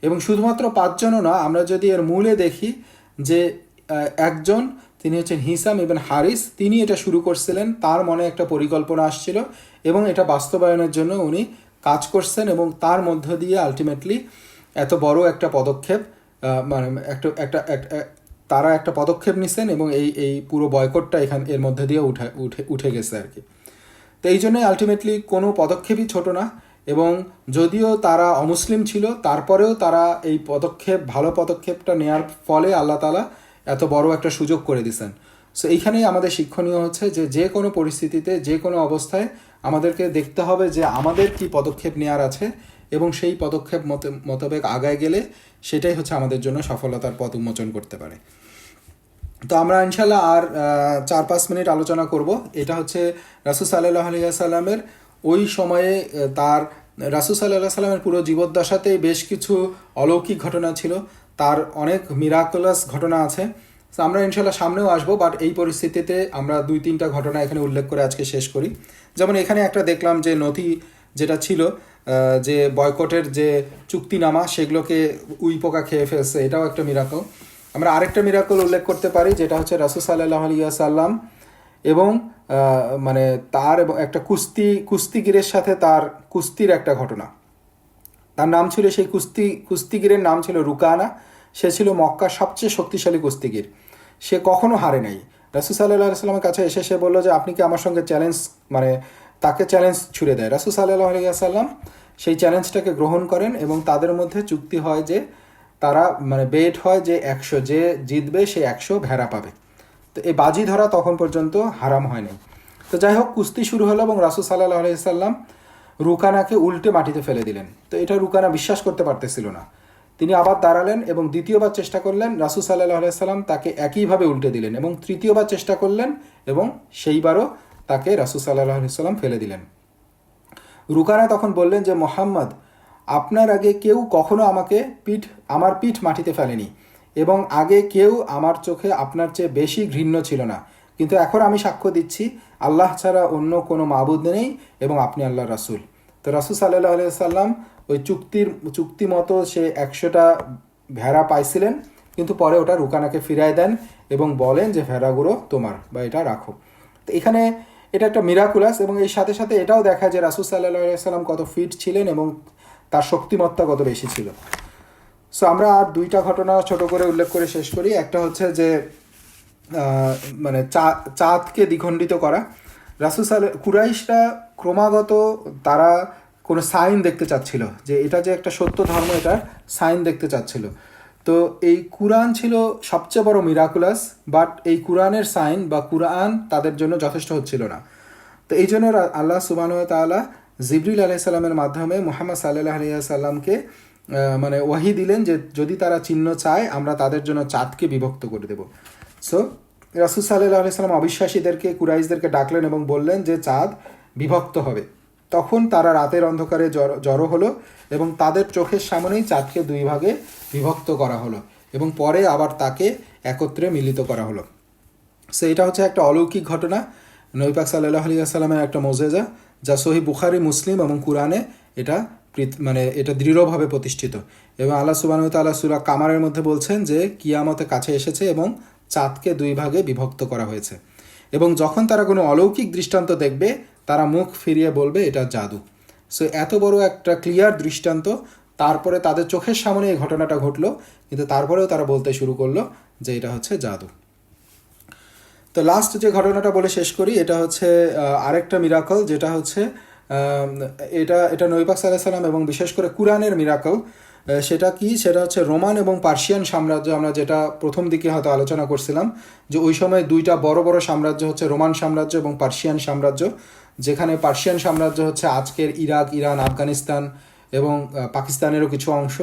এবং শুধুমাত্র 5 জনও না, আমরা যদি এর মূলে দেখি যে একজন, তিনি হচ্ছেন হিসাম ইবন হারিস, তিনি এটা শুরু করছিলেন, তার মনে একটা পরিকল্পনা আসছিল এবং এটা বাস্তবায়নের জন্য উনি কাজ করছেন এবং তার মধ্য দিয়ে আলটিমেটলি এত বড় একটা পদক্ষেপ, মানে তারা একটা পদক্ষেপ নিছেন এবং এই পুরো বয়কটটা এর মধ্যে দিয়ে উঠে গেছে আর কি। তো এই জন্যই আলটিমেটলি কোনো পদক্ষেপই ছোট না, এবং যদিও তারা অমুসলিম ছিল তারপরেও তারা এই ভালো পদক্ষেপটা নেওয়ার ফলে আল্লাহ তাআলা এত বড় একটা সুযোগ করে দিয়েছেন। সো এইখানেই আমাদের শিক্ষণীয় হচ্ছে যে কোনো পরিস্থিতিতে, যে কোনো অবস্থায় আমাদেরকে দেখতে হবে যে আমাদের কি পদক্ষেপ নেওয়ার আছে, এবং সেই পদক্ষেপ মোতাবেক আগায় গেলে সেটাই হচ্ছে আমাদের জন্য সফলতার পথ উন্মোচন করতে পারে। তো আমরা ইনশাল্লাহ আর 4-5 মিনিট আলোচনা করব। এটা হচ্ছে রাসূল সাল্লাল্লাহু আলাইহি ওয়াসাল্লামের ওই সময়ে, তার রাসূল সাল্লাল্লাহু আলাইহি ওয়াসাল্লামের পুরো জীবদ্দশাতেই বেশ কিছু অলৌকিক ঘটনা ছিল, তার অনেক মিরাকুলাস ঘটনা আছে। তো আমরা ইনশাল্লাহ সামনেও আসবো, বাট এই পরিস্থিতিতে আমরা 2-3টা ঘটনা এখানে উল্লেখ করে আজকে শেষ করি। যেমন এখানে একটা দেখলাম যে নথি যেটা ছিল, যে বয়কটের যে চুক্তিনামা, সেগুলোকে উই পোকা খেয়ে ফেলছে, এটাও একটা মিরাকল। আমরা আরেকটা মিরাকল উল্লেখ করতে পারি, যেটা হচ্ছে রাসূল সাল্লাল্লাহু আলাইহি ওয়াসাল্লাম এবং মানে তার একটা কুস্তিগিরের সাথে তার কুস্তির একটা ঘটনা। তার নাম ছিল, সেই কুস্তিগিরের নাম ছিল রুকানা। সে ছিল মক্কার সবচেয়ে শক্তিশালী কুস্তিগির, সে কখনো হারে নাই। রাসূল সাল্লাল্লাহু আলাইহি ওয়াসাল্লামের কাছে এসে সে বলল যে আপনি কি আমার সঙ্গে তাকে চ্যালেঞ্জ ছুড়ে দেয়। রাসূল সাল্লাল্লাহু আলাইহি ওয়াসাল্লাম সেই চ্যালেঞ্জটাকে গ্রহণ করেন এবং তাদের মধ্যে চুক্তি হয় যে তারা বেট হয় যে 100, যে জিতবে সে 100 ভেড়া পাবে। তো এই বাজি ধরা তখন পর্যন্ত হারাম হয় নাই। তো যাই হোক, কুস্তি শুরু হলো এবং রাসূল সাল্লাল্লাহু আলাইহি ওয়াসাল্লাম রুকানাকে উল্টে মাটিতে ফেলে দিলেন। তো এটা রুকানা বিশ্বাস করতে পারতেছিল না। তিনি আবার দাঁড়ালেন এবং দ্বিতীয়বার চেষ্টা করলেন, রাসূল সাল্লাল্লাহু আলাইহি ওয়াসাল্লাম তাকে একইভাবে উল্টে দিলেন, এবং তৃতীয়বার চেষ্টা করলেন এবং সেইবারও তাকে রাসূল সাল্লাল্লাহু আলাইহি ওয়াসাল্লাম ফেলে দিলেন। রুকানা তখন বললেন যে মোহাম্মদ, আপনার আগে কেউ কখনো আমার পিঠ মাটিতে ফেলেনি, এবং আগে কেউ আমার চোখে আপনার চেয়ে বেশি ঘৃণ্য ছিল না, কিন্তু এখন আমি সাক্ষ্য দিচ্ছি আল্লাহ ছাড়া অন্য কোনো মাবুদ নেই এবং আপনি আল্লাহর রাসূল। তো রাসূল সাল্লাল্লাহু আলাইহি ওয়াসাল্লাম ওই চুক্তি মতো সে 100টা ভেড়া পাইছিলেন, কিন্তু পরে ওটা রুকানাকে ফিরায় দেন এবং বলেন যে ভেড়াগুলো তোমার, বা এটা রাখো। তো এখানে এটা একটা মিরাকুলাস, এবং এর সাথে সাথে এটাও দেখায় যে রাসূল সাল্লাল্লাহু আলাইহি ওয়াসাল্লাম কত ফিট ছিলেন এবং তার শক্তিমত্তা কত বেশি ছিল। সো আমরা আর 2টা ঘটনা ছোট করে উল্লেখ করে শেষ করি। একটা হচ্ছে যে চাঁদকে দ্বিখণ্ডিত করা। কুরাইশরা ক্রমাগত তারা কোনো সাইন দেখতে চাচ্ছিল যে এটা যে একটা সত্য ধর্ম, এটার সাইন দেখতে চাচ্ছিল। তো এই কুরআন ছিল সবচেয়ে বড় মিরাকুলাস, বাট এই কুরআনের সাইন বা কুরআন তাদের জন্য যথেষ্ট হচ্ছিল না। তো এই জন্য আল্লাহ সুবহানাহু ওয়া তাআলা জিবরিল আলাইহিস সালামের মাধ্যমে মুহাম্মদ সাল্লাল্লাহু আলাইহি ওয়াসাল্লামকে ওয়াহি দিলেন যে যদি তারা চিহ্ন চায় আমরা তাদের জন্য চাঁদকে বিভক্ত করে দেব। সো রাসূল সাল্লাল্লাহু আলাইহি ওয়াসাল্লাম অবিশ্বাসীদেরকে, কুরাইশদেরকে ডাকলেন এবং বললেন যে চাঁদ বিভক্ত হবে। তখন তারা রাতের অন্ধকারে জড়ো হলো এবং তাদের চোখের সামনেই চাঁদকে 2 ভাগে বিভক্ত করা হলো এবং পরে আবার তাকে একত্রে মিলিত করা হলো। সো এটা হচ্ছে একটা অলৌকিক ঘটনা। নবী পাক সাল্লাল্লাহু আলাইহি ওয়াসাল্লামের একটা মোজেজা, যা সহিহ বুখারী, মুসলিম এবং কুরআনে এটা এটা দৃঢ়ভাবে প্রতিষ্ঠিত। এবং আল্লাহ সুবহানাহু ওয়া তাআলা সূরা কামারের মধ্যে বলছেন যে কিয়ামতে কাছে এসেছে এবং চাঁদকে 2 ভাগে বিভক্ত করা হয়েছে, এবং যখন তারা কোনো অলৌকিক দৃষ্টান্ত দেখবে তারা মুখ ফিরিয়ে বলবে এটা জাদু। সো এত বড় একটা ক্লিয়ার দৃষ্টান্ত, তারপরে তাদের চোখের সামনে এই ঘটনাটা ঘটলো, কিন্তু তারপরেও তারা বলতে শুরু করলো যে এটা হচ্ছে জাদু। তো লাস্ট যে ঘটনাটা বলে শেষ করি, এটা হচ্ছে আরেকটা মিরাকল, যেটা হচ্ছে এটা নবী পাক সাল্লাল্লাহু আলাইহি ওয়াসাল্লাম এবং বিশেষ করে কুরআনের মিরাকল। সেটা কি? সেটা হচ্ছে রোমান এবং পার্সিয়ান সাম্রাজ্য। আমরা যেটা প্রথম দিকে হয়তো আলোচনা করছিলাম যে ওই সময় দুইটা বড় বড় সাম্রাজ্য হচ্ছে রোমান সাম্রাজ্য এবং পার্সিয়ান সাম্রাজ্য, যেখানে পার্সিয়ান সাম্রাজ্য হচ্ছে আজকের ইরাক, ইরান, আফগানিস্তান এবং পাকিস্তানেরও কিছু অংশ,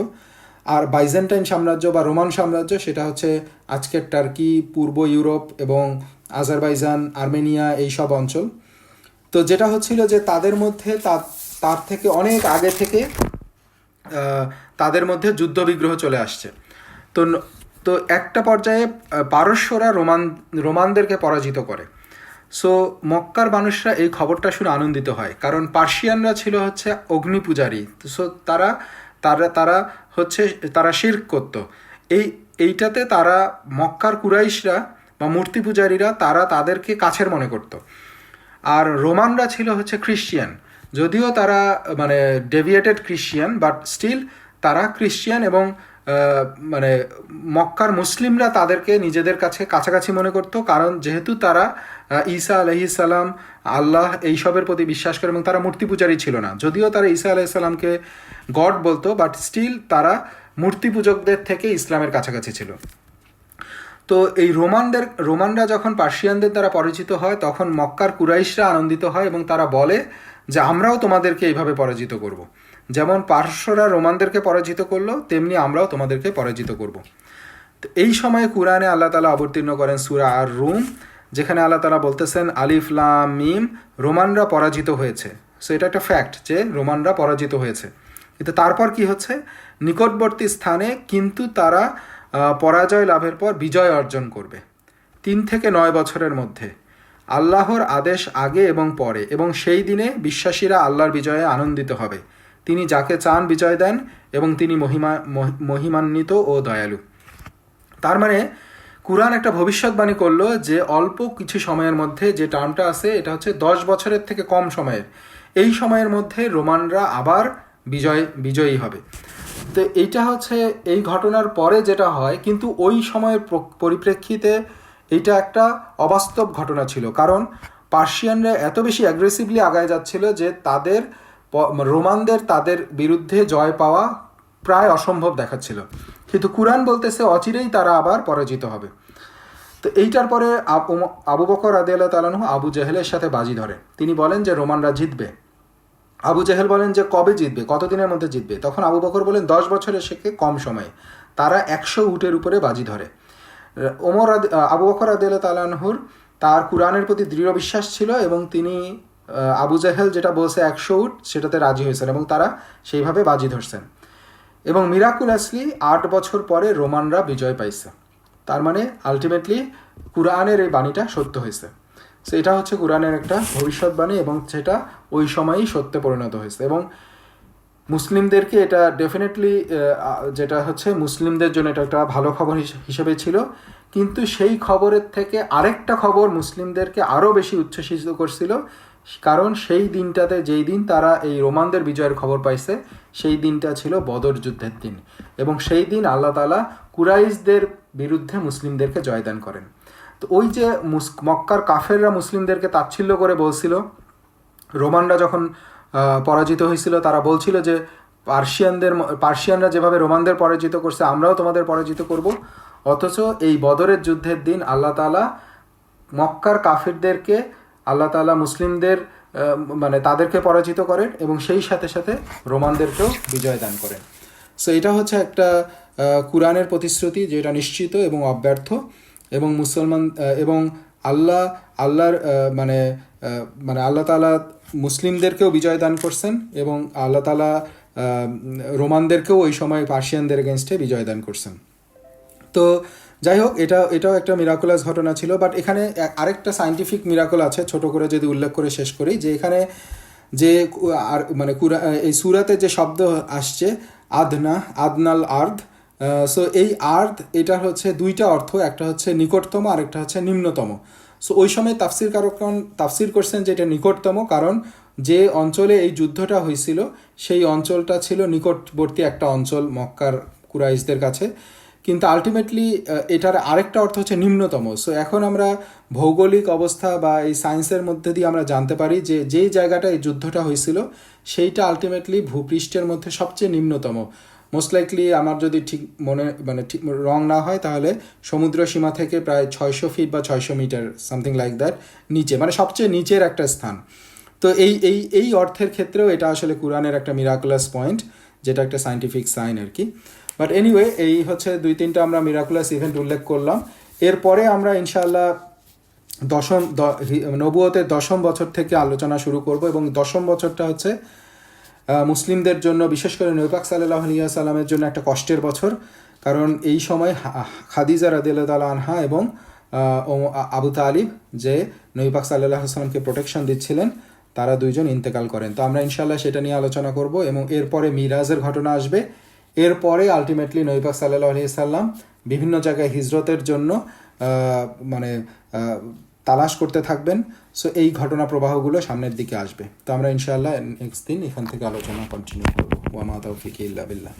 আর বাইজেন্টাইন সাম্রাজ্য বা রোমান সাম্রাজ্য সেটা হচ্ছে আজকের টার্কি, পূর্ব ইউরোপ এবং আজারবাইজান, আর্মেনিয়া, এই সব অঞ্চল। তো যেটা হচ্ছিল যে তাদের মধ্যে তার থেকে অনেক আগে থেকে তাদের মধ্যে যুদ্ধবিগ্রহ চলে আসছে। তো তো একটা পর্যায়ে পারস্যরা রোমানদেরকে পরাজিত করে। সো মক্কার মানুষরা এই খবরটা শুনে আনন্দিত হয়, কারণ পার্সিয়ানরা ছিল হচ্ছে অগ্নিপূজারী। সো তারা তারা তারা হচ্ছে তারা শিরক করত। এইটাতে তারা মক্কার কুরাইশরা বা মূর্তি পূজারীরা তারা তাদেরকে কাছের মনে করত। আর রোমানরা ছিল হচ্ছে খ্রিস্টিয়ান, যদিও তারা মানে ডেভিয়েটেড খ্রিস্টিয়ান, বাট স্টিল তারা খ্রিস্টিয়ান, এবং মানে মক্কার মুসলিমরা তাদেরকে নিজেদের কাছে কাছাকাছি মনে করত, কারণ যেহেতু তারা ঈসা আলাইহিস সালাম, আল্লাহ এইসবের প্রতি বিশ্বাস করে, এবং তারা মূর্তি পূজারী ছিল না। যদিও তারা ঈসা আলাইহিস সালামকে গড বলতো, বাট স্টিল তারা মূর্তি পূজকদের থেকে ইসলামের কাছাকাছি ছিল। তো এই রোমানরা যখন পার্সিয়ানদের দ্বারা পরাজিত হয়, তখন মক্কার কুরাইশরা আনন্দিত হয় এবং তারা বলে যে আমরাও তোমাদেরকে এইভাবে পরাজিত করব। যেমন পার্শ্বরা রোমানদেরকে পরাজিত করলো, তেমনি আমরাও তোমাদেরকে পরাজিত করব। তো এই সময়ে কুরআনে আল্লাহ তাআলা অবতীর্ণ করেন সূরা আর রুম, যেখানে আল্লাহ তাআলা বলতেছেন আলিফ লাম মিম, রোমানরা পরাজিত হয়েছে। সো এটা একটা ফ্যাক্ট যে রোমানরা পরাজিত হয়েছে। কিন্তু তারপর কি হচ্ছে? নিকটবর্তী স্থানে কিন্তু তারা পরাজয় লাভের পর বিজয় অর্জন করবে 3 থেকে 9 বছরের মধ্যে। আল্লাহর আদেশ আগে এবং পরে, এবং সেই দিনে বিশ্বাসীরা আল্লাহর বিজয়ে আনন্দিত হবে। তিনি যাকে চান বিজয় দেন, এবং তিনি মহিমান্বিত ও দয়ালু। তার মানে কুরআন একটা ভবিষ্যৎবাণী করলো যে অল্প কিছু সময়ের মধ্যে, যে টার্মটা আছে এটা হচ্ছে 10 বছরের থেকে কম সময়ের, এই সময়ের মধ্যে রোমানরা আবার বিজয়ী হবে। তো এইটা হচ্ছে এই ঘটনার পরে যেটা হয়, কিন্তু ওই সময়ের পরিপ্রেক্ষিতে এইটা একটা অবাস্তব ঘটনা ছিল, কারণ পার্সিয়ানরা এত বেশি অ্যাগ্রেসিভলি আগায় যাচ্ছিল যে রোমানদের তাদের বিরুদ্ধে জয় পাওয়া প্রায় অসম্ভব দেখাচ্ছিল। কিন্তু কুরআন বলতেছে অচিরেই তারা আবার পরাজিত হবে। তো এইটার পরে আবু বকর রাদিয়াল্লাহু তাআলা আনহু আবু জেহেলের সাথে বাজি ধরে। তিনি বলেন যে রোমানরা জিতবে। আবু জেহেল বলেন যে কবে জিতবে, কতদিনের মধ্যে জিতবে? তখন আবু বকর বলেন 10 বছরের থেকে কম সময়ে। তারা 100 উটের উপরে বাজি ধরে। আবু বকর রাদিয়াল্লাহু তাআলা আনহুর তার কুরআনের প্রতি দৃঢ় বিশ্বাস ছিল, এবং তিনি আবু জেহেল যেটা বলছে 100 উট, সেটাতে রাজি হয়েছেন, এবং তারা সেইভাবে বাজি ধরছেন। এবং মিরাকুলাসলি 8 বছর পরে রোমানরা বিজয় পাইছে। তার মানে আলটিমেটলি কুরআনের এই বাণীটা সত্য হয়েছে। সো এটা হচ্ছে কুরআনের একটা ভবিষ্যৎবাণী, এবং সেটা ওই সময়ই সত্যে পরিণত হয়েছে। এবং মুসলিমদেরকে এটা ডেফিনেটলি, যেটা হচ্ছে মুসলিমদের জন্য এটা একটা ভালো খবর হিসেবে ছিল, কিন্তু সেই খবরের থেকে আরেকটা খবর মুসলিমদেরকে আরও বেশি উচ্ছ্বসিত করছিল, কারণ সেই দিনটাতে, যেই দিন তারা এই রোমানদের বিজয়ের খবর পাইছে, সেই দিনটা ছিল বদর যুদ্ধের দিন, এবং সেই দিন আল্লাহ তাআলা কুরাইশদের বিরুদ্ধে মুসলিমদেরকে জয়দান করেন। তো ওই যে মক্কার কাফেররা মুসলিমদেরকে তাচ্ছিল্য করে বলছিল, রোমানরা যখন পরাজিত হয়েছিল তারা বলছিল যে পার্সিয়ানরা যেভাবে রোমানদের পরাজিত করছে, আমরাও তোমাদের পরাজিত করব। অথচ এই বদরের যুদ্ধের দিন আল্লাহ তাআলা মক্কার কাফেরদেরকে, আল্লাহ তাআলা মুসলিমদের মানে তাদেরকে পরাজিত করেন, এবং সেই সাথে সাথে রোমানদেরকেও বিজয় দান করেন। সো এটা হচ্ছে একটা কুরআনের প্রতিশ্রুতি যেটা নিশ্চিত এবং অব্যর্থ, এবং মুসলমান এবং আল্লাহর মানে আল্লাহ তাআলা মুসলিমদেরকেও বিজয় দান করছেন, এবং আল্লাহ তাআলা রোমানদেরকেও ওই সময় পার্সিয়ানদের এগেনস্টে বিজয় দান করছেন। তো যাই হোক, এটাও একটা মিরাকুলাস ঘটনা ছিল। বাট এখানে আরেকটা সায়েন্টিফিক মিরাকল আছে, ছোট করে যদি উল্লেখ করে শেষ করি, যে এখানে যে আর মানে এই সুরাতে যে শব্দ আসছে আদনা, আদনাল আর্ধ, সো এই আর্ধ এটার হচ্ছে দুইটা অর্থ, একটা হচ্ছে নিকটতম আর একটা হচ্ছে নিম্নতম। সো ওই সময় তাফসিরকারগণ তাফসির করছেন যে এটা নিকটতম, কারণ যে অঞ্চলে এই যুদ্ধটা হয়েছিল সেই অঞ্চলটা ছিল নিকটবর্তী একটা অঞ্চল মক্কার কুরাইশদের কাছে। কিন্তু আলটিমেটলি এটার আরেকটা অর্থ হচ্ছে নিম্নতম। সো এখন আমরা ভৌগোলিক অবস্থা বা এই সায়েন্সের মধ্যে দিয়ে আমরা জানতে পারি যে যেই জায়গাটা এই যুদ্ধটা হয়েছিল সেইটা আলটিমেটলি ভূপৃষ্ঠের মধ্যে সবচেয়ে নিম্নতম। মোস্ট লাইকলি আমার যদি ঠিক ঠিক রং না হয়, তাহলে সমুদ্র সীমা থেকে প্রায় 600 ফিট বা 600 মিটার সামথিং লাইক দ্যাট নিচে, মানে সবচেয়ে নিচের একটা স্থান। তো এই অর্থের ক্ষেত্রেও এটা আসলে কুরআনের একটা মিরাকুলাস পয়েন্ট, যেটা একটা সায়েন্টিফিক সাইন আর কি। বাট এনিওয়ে, এই হচ্ছে 2-3টা আমরা মিরাকুলাস ইভেন্ট উল্লেখ করলাম। এরপরে আমরা ইনশাআল্লাহ নবুয়তের 10ম বছর থেকে আলোচনা শুরু করব, এবং 10ম বছরটা হচ্ছে মুসলিমদের জন্য, বিশেষ করে নবী পাক সাল্লাল্লাহু আলাইহি ওয়াসাল্লামের জন্য একটা কষ্টের বছর। কারণ এই সময় খাদিজা রাদিয়াল্লাহু তাআলা আনহা এবং আবু তালিব, যে নবী পাক সাল্লাল্লাহু আলাইহি ওয়াসাল্লামকে প্রোটেকশন দিচ্ছিলেন, তারা দুইজন ইন্তেকাল করেন। তো আমরা ইনশাআল্লাহ সেটা নিয়ে আলোচনা করব, এবং এরপরে মিরাজের ঘটনা আসবে। এরপরে আলটিমেটলি নবী পাক সাল্লাল্লাহু আলাইহি ওয়াসাল্লাম বিভিন্ন জায়গায় হিজরতের জন্য মানে তালাশ করতে থাকবেন। সো এই ঘটনা প্রবাহগুলো সামনের দিকে আসবে। তো আমরা ইনশাআল্লাহ নেক্সট দিন এখান থেকে আলোচনা কন্টিনিউ করবো। ওয়া মা তাওফিক ইল্লা বিল্লাহ।